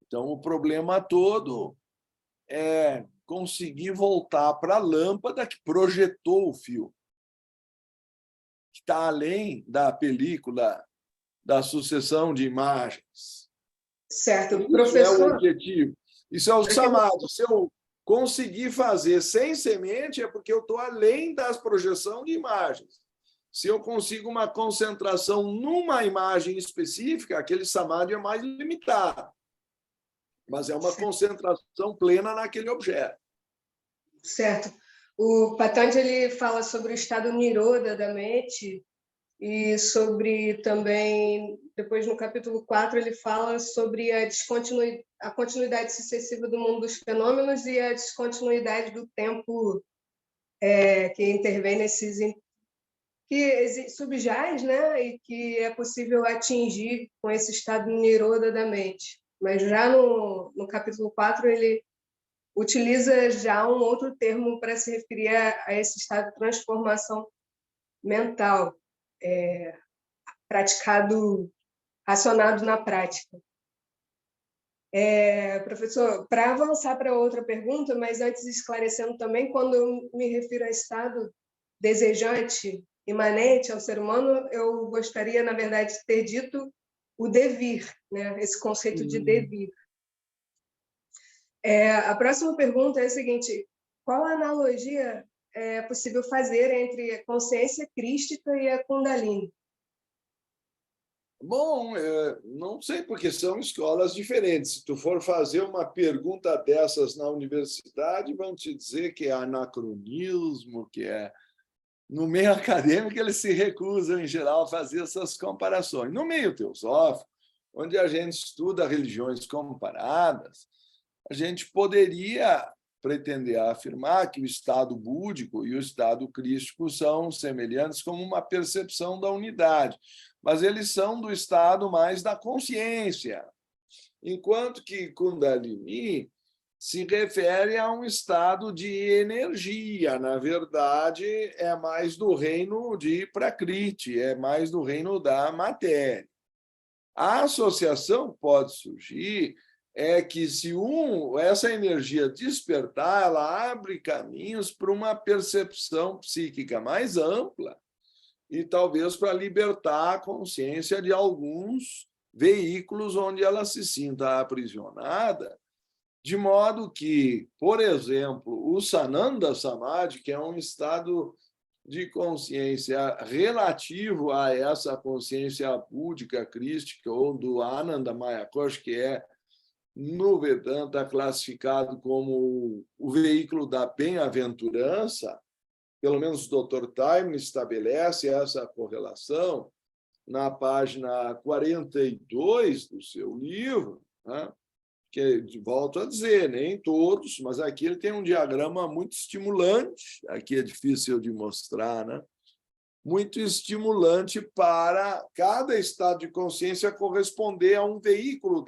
Então, o problema todo é conseguir voltar para a lâmpada que projetou o fio, que está além da película, da sucessão de imagens. Certo, Isso professor. É o objetivo. Isso é o samadhi. Se eu conseguir fazer sem semente, é porque eu estou além das projeções de imagens. Se eu consigo uma concentração numa imagem específica, aquele samadhi é mais limitado. Mas é uma concentração plena naquele objeto. Certo. O Patanjali fala sobre o estado niroda da mente e sobre também, depois no capítulo 4, ele fala sobre a continuidade sucessiva do mundo dos fenômenos e a descontinuidade do tempo que intervém nesses... que subjaz, né? E que é possível atingir com esse estado niroda da mente. Mas já no capítulo 4, ele utiliza já um outro termo para se referir a esse estado de transformação mental, praticado, acionado na prática. Professor, para avançar para outra pergunta, mas antes esclarecendo também, quando eu me refiro a estado desejante, imanente ao ser humano, eu gostaria, na verdade, de ter dito o devir, né? Esse conceito de devir. A próxima pergunta é a seguinte: qual a analogia é possível fazer entre a consciência crística e a Kundalini? Bom, não sei, porque são escolas diferentes. Se tu for fazer uma pergunta dessas na universidade, vão te dizer que é anacronismo, que é... No meio acadêmico, eles se recusam, em geral, a fazer essas comparações. No meio teosófico, onde a gente estuda religiões comparadas, a gente poderia pretender afirmar que o estado búdico e o estado crístico são semelhantes como uma percepção da unidade, mas eles são do estado mais da consciência, enquanto que Kundalini se refere a um estado de energia. Na verdade, é mais do reino de Prakriti, é mais do reino da matéria. A associação pode surgir que se essa energia despertar, ela abre caminhos para uma percepção psíquica mais ampla e talvez para libertar a consciência de alguns veículos onde ela se sinta aprisionada, de modo que, por exemplo, o Sananda Samadhi, que é um estado de consciência relativo a essa consciência búdica, crística, ou do Ananda Mayakosh, que é, no Vedanta, classificado como o veículo da bem-aventurança, pelo menos o Dr. Taimni estabelece essa correlação na página 42 do seu livro, né? Que, volto a dizer, nem todos, mas aqui ele tem um diagrama muito estimulante, aqui é difícil de mostrar, né? Muito estimulante para cada estado de consciência corresponder a um veículo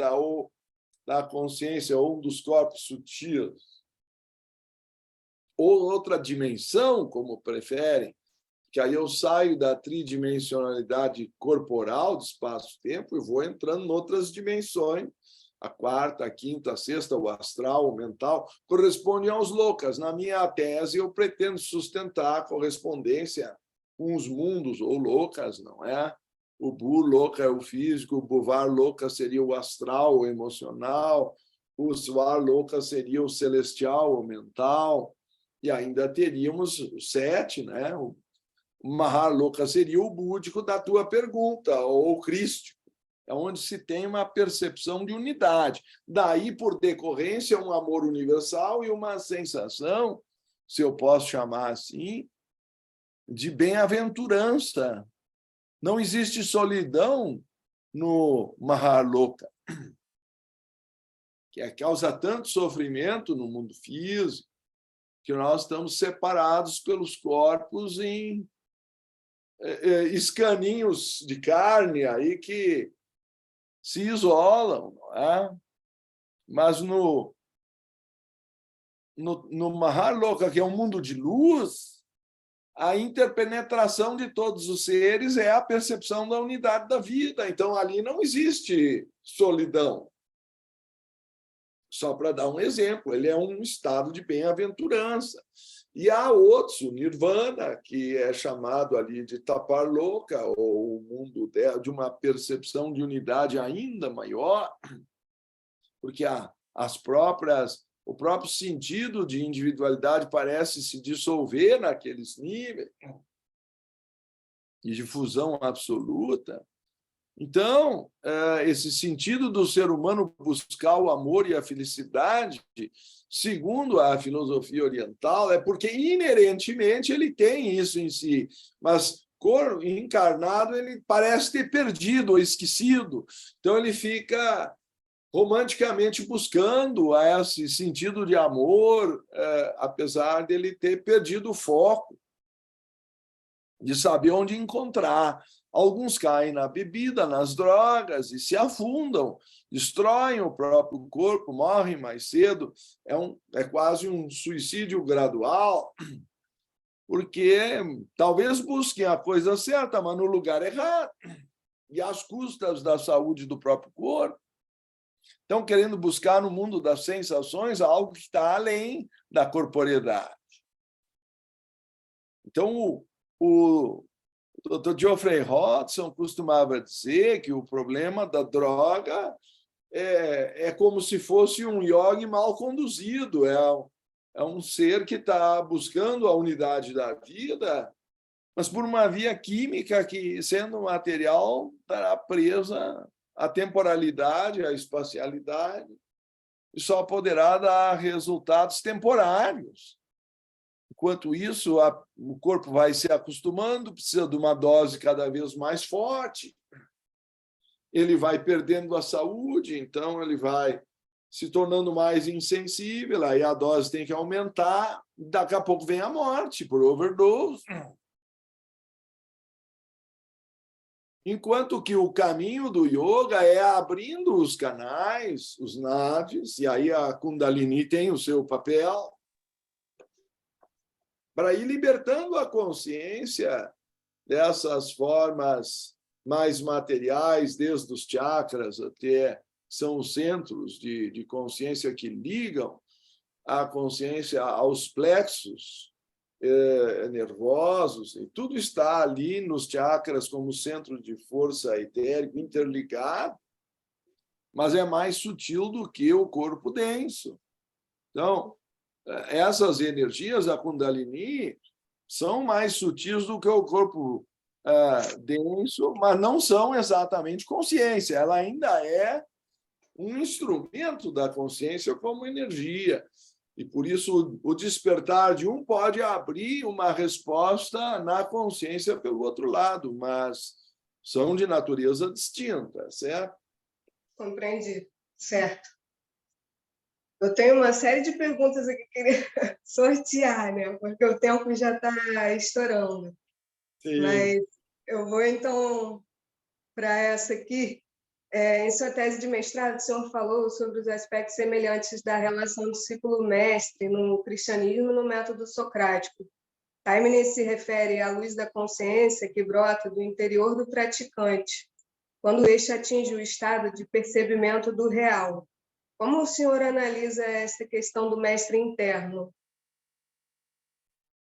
da consciência, ou um dos corpos sutis, ou outra dimensão, como preferem, que aí eu saio da tridimensionalidade corporal, de espaço-tempo, e vou entrando em outras dimensões. A quarta, a quinta, a sexta, o astral, o mental, correspondem aos lokas. Na minha tese, eu pretendo sustentar a correspondência com os mundos, ou lokas, não é? O Bu-loka é o físico, o Bhuvar-loka seria o astral, o emocional, o Swar-loka seria o celestial, o mental, e ainda teríamos 7, né? O Mahar-loka seria o búdico da tua pergunta, ou o crístico. É onde se tem uma percepção de unidade. Daí, por decorrência, um amor universal e uma sensação, se eu posso chamar assim, de bem-aventurança. Não existe solidão no Mahaloka, que causa tanto sofrimento no mundo físico, que nós estamos separados pelos corpos em escaninhos de carne aí que se isolam, não é? Mas no Mahaloka, que é um mundo de luz, a interpenetração de todos os seres é a percepção da unidade da vida. Então, ali não existe solidão. Só para dar um exemplo, ele é um estado de bem-aventurança. E há outros, o Nirvana, que é chamado ali de Taparloka, ou o mundo de uma percepção de unidade ainda maior, porque o próprio sentido de individualidade parece se dissolver naqueles níveis de fusão absoluta. Então, esse sentido do ser humano buscar o amor e a felicidade, segundo a filosofia oriental, é porque inerentemente ele tem isso em si, mas encarnado ele parece ter perdido ou esquecido. Então ele fica romanticamente buscando esse sentido de amor, apesar dele ter perdido o foco de saber onde encontrar. Alguns caem na bebida, nas drogas e se afundam, destroem o próprio corpo, morrem mais cedo. É quase um suicídio gradual, porque talvez busquem a coisa certa, mas no lugar errado, e às custas da saúde do próprio corpo. Estão querendo buscar no mundo das sensações algo que está além da corporeidade. Então, o Dr. Geoffrey Hodgson costumava dizer que o problema da droga é como se fosse um yoga mal conduzido, é um ser que está buscando a unidade da vida, mas por uma via química que, sendo material, estará presa à temporalidade, à espacialidade, e só poderá dar resultados temporários. Enquanto isso, o corpo vai se acostumando, precisa de uma dose cada vez mais forte, ele vai perdendo a saúde, então ele vai se tornando mais insensível, aí a dose tem que aumentar, daqui a pouco vem a morte por overdose. Enquanto que o caminho do yoga é abrindo os canais, os nadis, e aí a Kundalini tem o seu papel, para ir libertando a consciência dessas formas mais materiais, desde os chakras até são os centros de consciência que ligam a consciência aos plexos nervosos, e tudo está ali nos chakras como centro de força etérico interligado, mas é mais sutil do que o corpo denso. Então, essas energias da Kundalini são mais sutis do que o corpo denso, mas não são exatamente consciência. Ela ainda é um instrumento da consciência como energia. E, por isso, o despertar de um pode abrir uma resposta na consciência pelo outro lado, mas são de natureza distinta, certo? Compreendi, certo. Eu tenho uma série de perguntas aqui que eu queria sortear, né? Porque o tempo já está estourando. Sim. Mas eu vou, então, para essa aqui. Em sua tese de mestrado, o senhor falou sobre os aspectos semelhantes da relação discípulo-mestre no cristianismo e no método socrático. Taimane se refere à luz da consciência que brota do interior do praticante, quando este atinge o estado de percebimento do real. Como o senhor analisa essa questão do mestre interno?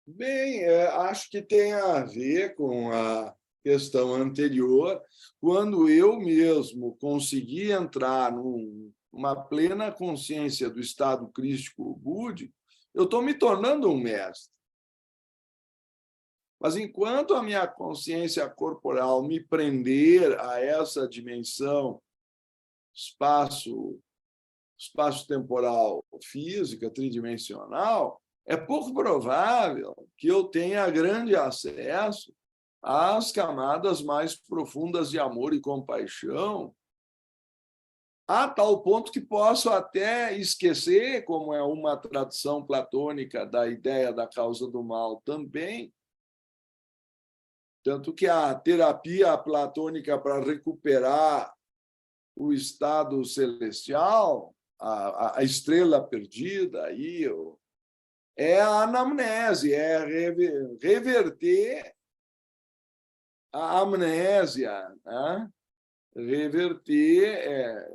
Bem, acho que tem a ver com a questão anterior, quando eu mesmo consegui entrar numa plena consciência do estado crístico búdico, eu estou me tornando um mestre. Mas enquanto a minha consciência corporal me prender a essa dimensão espaço-temporal física, tridimensional, é pouco provável que eu tenha grande acesso às camadas mais profundas de amor e compaixão, a tal ponto que posso até esquecer, como é uma tradição platônica da ideia da causa do mal também, tanto que a terapia platônica para recuperar o estado celestial, a estrela perdida, aí, é a anamnese, é reverter a amnésia, né? Reverter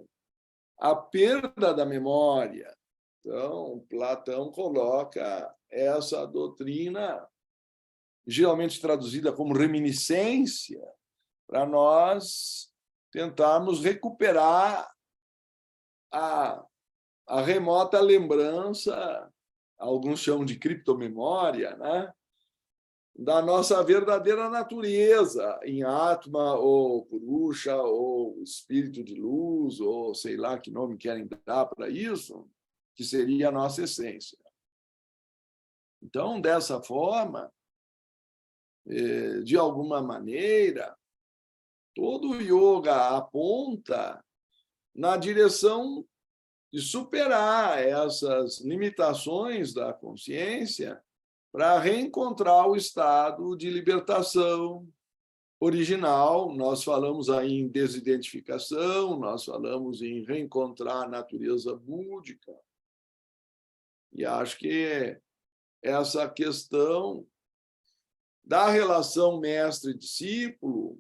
a perda da memória. Então, Platão coloca essa doutrina, geralmente traduzida como reminiscência, para nós tentarmos recuperar a remota lembrança, alguns chamam de criptomemória, né? Da nossa verdadeira natureza, em Atma, ou Purusha, ou espírito de luz, ou sei lá que nome querem dar para isso, que seria a nossa essência. Então, dessa forma, de alguma maneira, todo o yoga aponta na direção de superar essas limitações da consciência para reencontrar o estado de libertação original. Nós falamos aí em desidentificação, nós falamos em reencontrar a natureza búdica. E acho que essa questão da relação mestre-discípulo,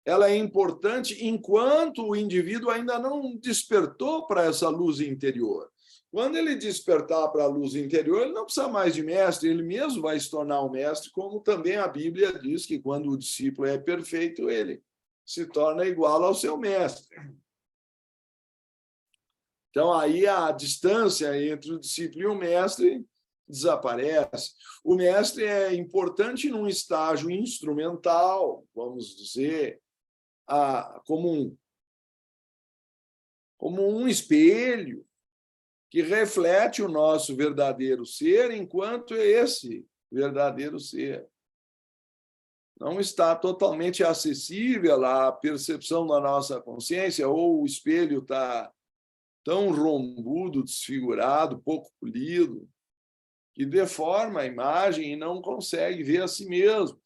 ela é importante enquanto o indivíduo ainda não despertou para essa luz interior. Quando ele despertar para a luz interior, ele não precisa mais de mestre, ele mesmo vai se tornar um mestre, como também a Bíblia diz que quando o discípulo é perfeito, ele se torna igual ao seu mestre. Então, aí a distância entre o discípulo e o mestre desaparece. O mestre é importante num estágio instrumental, vamos dizer, como um espelho que reflete o nosso verdadeiro ser enquanto esse verdadeiro ser não está totalmente acessível à percepção da nossa consciência, ou o espelho está tão rombudo, desfigurado, pouco polido, que deforma a imagem e não consegue ver a si mesmo.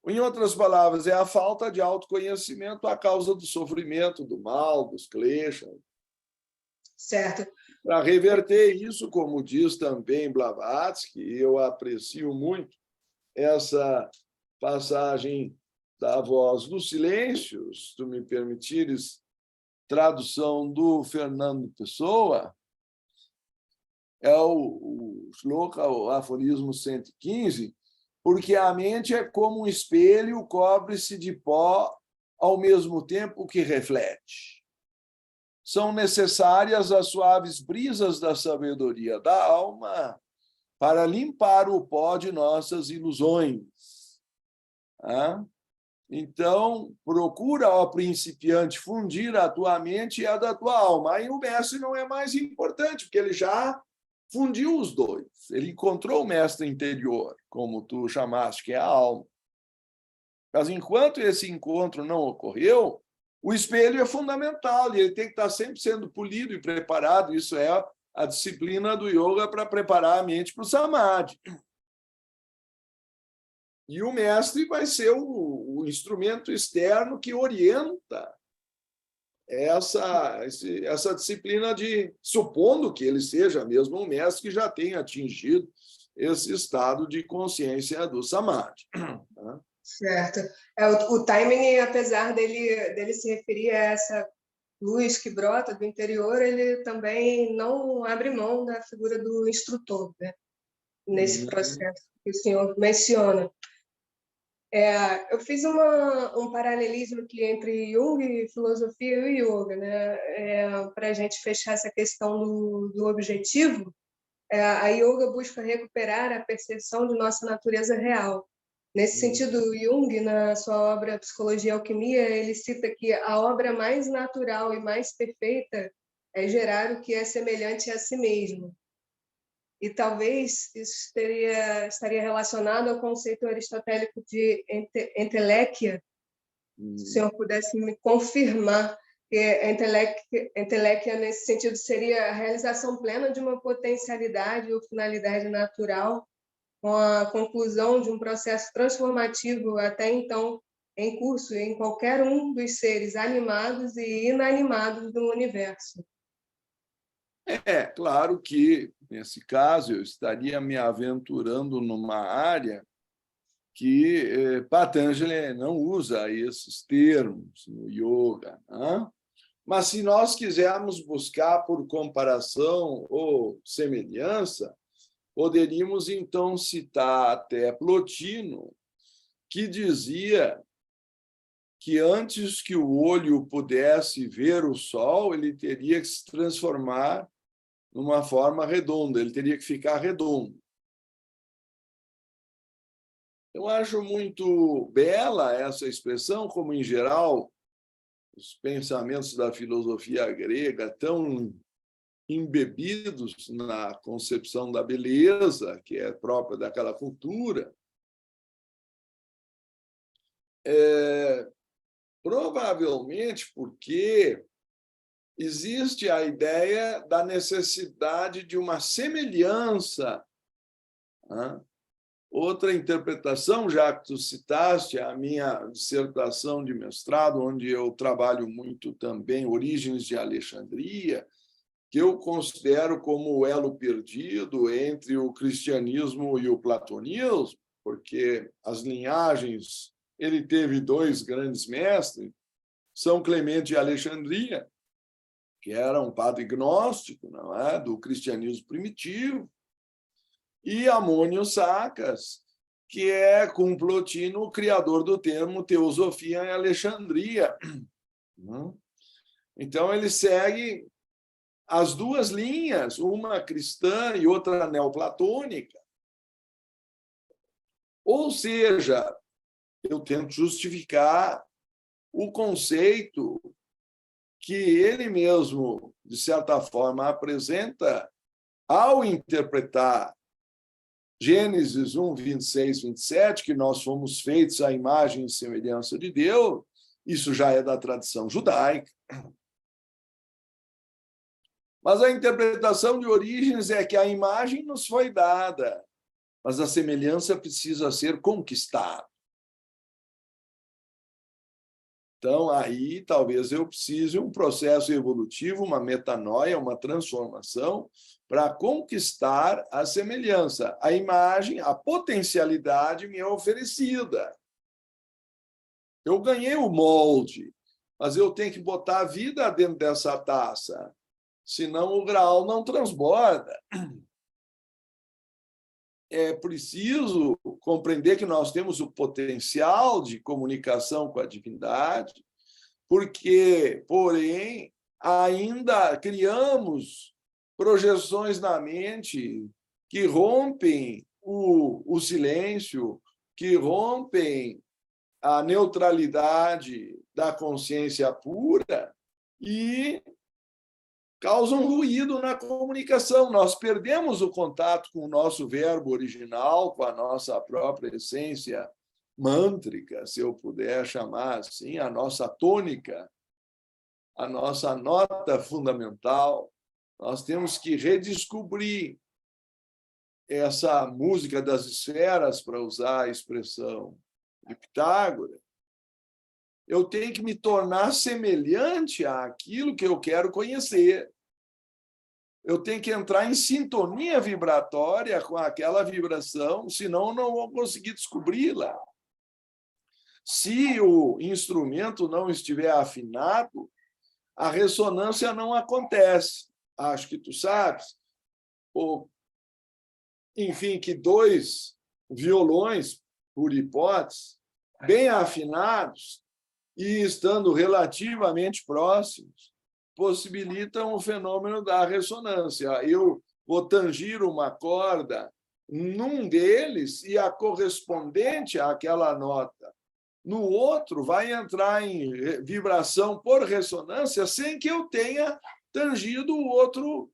Em outras palavras, é a falta de autoconhecimento a causa do sofrimento, do mal, dos kleshas. Certo. Para reverter isso, como diz também Blavatsky, eu aprecio muito essa passagem da Voz do Silêncio, se tu me permitires, tradução do Fernando Pessoa, é o shloka, o aforismo 115, porque a mente é como um espelho, cobre-se de pó ao mesmo tempo que reflete. São necessárias as suaves brisas da sabedoria da alma para limpar o pó de nossas ilusões. Então, procura, ó principiante, fundir a tua mente e a da tua alma. Aí o mestre não é mais importante, porque ele já fundiu os dois. Ele encontrou o mestre interior, como tu chamaste, que é a alma. Mas enquanto esse encontro não ocorreu, o espelho é fundamental e ele tem que estar sempre sendo polido e preparado. Isso é a disciplina do yoga para preparar a mente para o samadhi. E o mestre vai ser o instrumento externo que orienta essa disciplina supondo que ele seja mesmo um mestre que já tenha atingido esse estado de consciência do samadhi. Certo. O timing, apesar dele se referir a essa luz que brota do interior, ele também não abre mão da figura do instrutor, né? Nesse processo que o senhor menciona. Eu fiz um paralelismo aqui entre Jung, filosofia e yoga, né? Para a gente fechar essa questão do objetivo, a yoga busca recuperar a percepção de nossa natureza real. Nesse sentido, Jung, na sua obra Psicologia e Alquimia, ele cita que a obra mais natural e mais perfeita é gerar o que é semelhante a si mesmo. E talvez isso estaria relacionado ao conceito aristotélico de entelequia. Se o senhor pudesse me confirmar que entelequia, nesse sentido, seria a realização plena de uma potencialidade ou finalidade natural, com a conclusão de um processo transformativo até então em curso em qualquer um dos seres animados e inanimados do universo. Claro que, nesse caso, eu estaria me aventurando numa área que Patanjali não usa esses termos no yoga. Né? Mas, se nós quisermos buscar por comparação ou semelhança, poderíamos, então, citar até Plotino, que dizia que antes que o olho pudesse ver o sol, ele teria que se transformar numa forma redonda, ele teria que ficar redondo. Eu acho muito bela essa expressão, como, em geral, os pensamentos da filosofia grega tão embebidos na concepção da beleza, que é própria daquela cultura, provavelmente porque existe a ideia da necessidade de uma semelhança. Né? Outra interpretação, já que tu citaste a minha dissertação de mestrado, onde eu trabalho muito também Origens de Alexandria, que eu considero como o elo perdido entre o cristianismo e o platonismo, porque as linhagens, ele teve dois grandes mestres, São Clemente de Alexandria, que era um padre gnóstico, não é? Do cristianismo primitivo, e Amônio Sacas, que é, com Plotino, o criador do termo teosofia em Alexandria. Então, ele segue as duas linhas, uma cristã e outra neoplatônica, Ou seja, eu tento justificar o conceito que ele mesmo, de certa forma, apresenta ao interpretar Gênesis 1, 26, 27, que nós fomos feitos à imagem e semelhança de Deus. Isso já é da tradição judaica. Mas a interpretação de Orígenes é que a imagem nos foi dada, mas a semelhança precisa ser conquistada. Então, aí talvez eu precise de um processo evolutivo, uma metanoia, uma transformação, para conquistar a semelhança. A imagem, a potencialidade me é oferecida. Eu ganhei o molde, mas eu tenho que botar a vida dentro dessa taça, senão o grau não transborda. É preciso compreender que nós temos o potencial de comunicação com a divindade, porque, porém, ainda criamos projeções na mente que rompem o silêncio, que rompem a neutralidade da consciência pura e causam ruído na comunicação. Nós perdemos o contato com o nosso verbo original, com a nossa própria essência mântrica, se eu puder chamar assim, a nossa tônica, a nossa nota fundamental. Nós temos que redescobrir essa música das esferas, para usar a expressão de Pitágoras. Eu tenho que me tornar semelhante àquilo que eu quero conhecer. Eu tenho que entrar em sintonia vibratória com aquela vibração, senão eu não vou conseguir descobri-la. Se o instrumento não estiver afinado, a ressonância não acontece. Acho que tu sabes. Enfim, que dois violões, por hipótese, bem afinados e estando relativamente próximos, possibilitam o fenômeno da ressonância. Eu vou tangir uma corda num deles e a correspondente àquela nota no outro vai entrar em vibração por ressonância sem que eu tenha tangido o outro,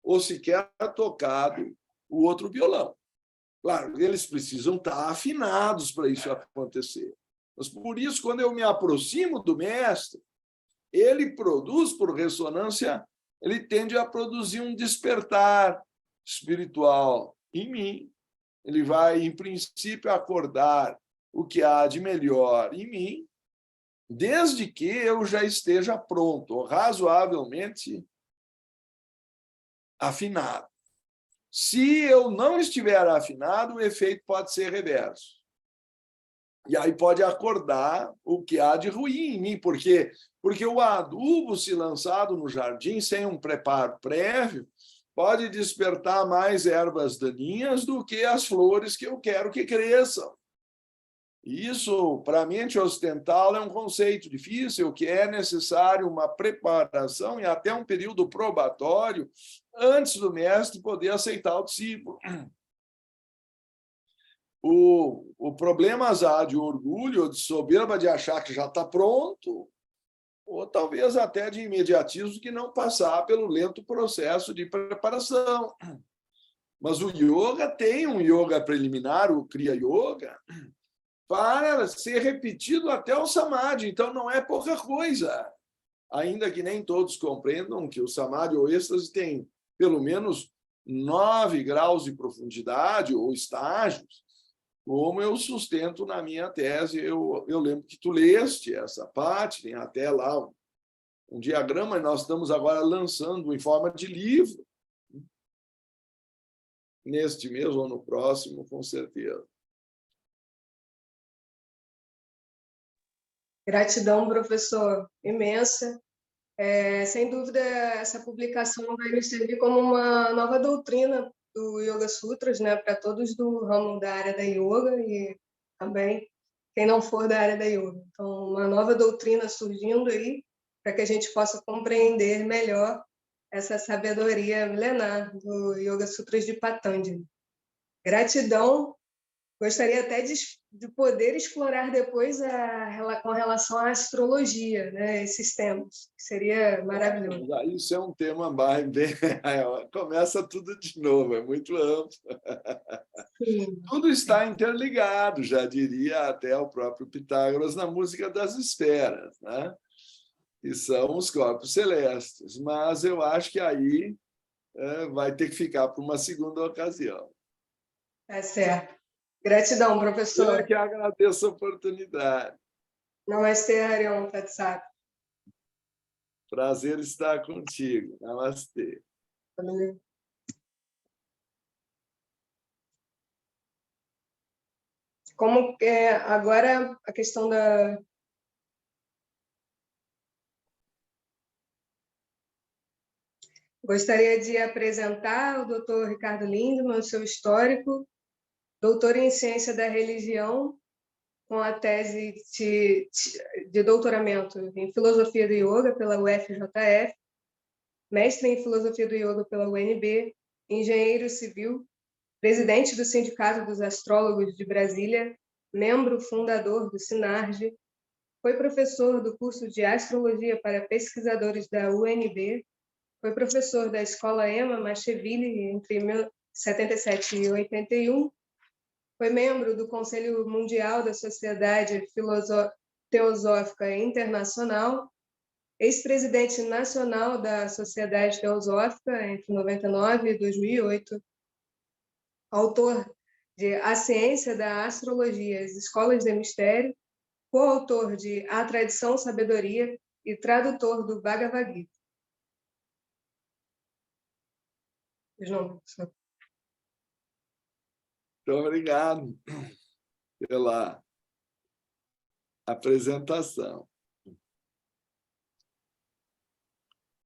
ou sequer tocado o outro violão. Claro, eles precisam estar afinados para isso acontecer. Mas, por isso, quando eu me aproximo do mestre, ele produz por ressonância, ele tende a produzir um despertar espiritual em mim. Ele vai, em princípio, acordar o que há de melhor em mim, desde que eu já esteja pronto, razoavelmente afinado. Se eu não estiver afinado, o efeito pode ser reverso. E aí pode acordar o que há de ruim em mim. Por quê? Porque o adubo, se lançado no jardim sem um preparo prévio, pode despertar mais ervas daninhas do que as flores que eu quero que cresçam. Isso, para a mente ocidental, é um conceito difícil, que é necessário uma preparação e até um período probatório antes do mestre poder aceitar o discípulo. O problema de orgulho ou de soberba de achar que já está pronto, ou talvez até de imediatismo que não passar pelo lento processo de preparação. Mas o yoga tem um yoga preliminar, o Kriya Yoga, para ser repetido até o samadhi. Então, não é pouca coisa. Ainda que nem todos compreendam que o samadhi ou êxtase tem pelo menos 9 graus de profundidade ou estágios, como eu sustento na minha tese. Eu lembro que tu leste essa parte, tem até lá um diagrama, e nós estamos agora lançando em forma de livro, neste mês ou no próximo, com certeza. Gratidão, professor, imensa. Sem dúvida, essa publicação vai nos servir como uma nova doutrina do Yoga Sutras, né, para todos do ramo da área da yoga e também quem não for da área da yoga. Então, uma nova doutrina surgindo aí para que a gente possa compreender melhor essa sabedoria milenar do Yoga Sutras de Patanjali. Gratidão Gostaria até de poder explorar depois com relação à astrologia, né, esses temas, que seria maravilhoso. Isso é um tema mais bem... Começa tudo de novo, é muito amplo. Sim. Tudo está interligado, já diria até o próprio Pitágoras na música das esferas, né? Que são os corpos celestes. Mas eu acho que aí vai ter que ficar para uma segunda ocasião. Tá certo. Gratidão, Eu professor. que agradeço a oportunidade. Namastê, Harion Tatsat. Prazer estar contigo. Namastê. Como agora a questão da... Gostaria de apresentar o Dr. Ricardo Lindemann, seu histórico, doutor em Ciência da Religião, com a tese de doutoramento em Filosofia do Yoga pela UFJF, mestre em Filosofia do Yoga pela UNB, engenheiro civil, presidente do Sindicato dos Astrólogos de Brasília, membro fundador do SINARGE, foi professor do curso de Astrologia para pesquisadores da UNB, foi professor da Escola Emma Macheville entre 77 e 81, foi membro do Conselho Mundial da Sociedade Teosófica Internacional, ex-presidente nacional da Sociedade Teosófica entre 99 e 2008, autor de A Ciência da Astrologia, as Escolas de Mistério, coautor de A Tradição Sabedoria e tradutor do Bhagavad Gita. Muito obrigado pela apresentação.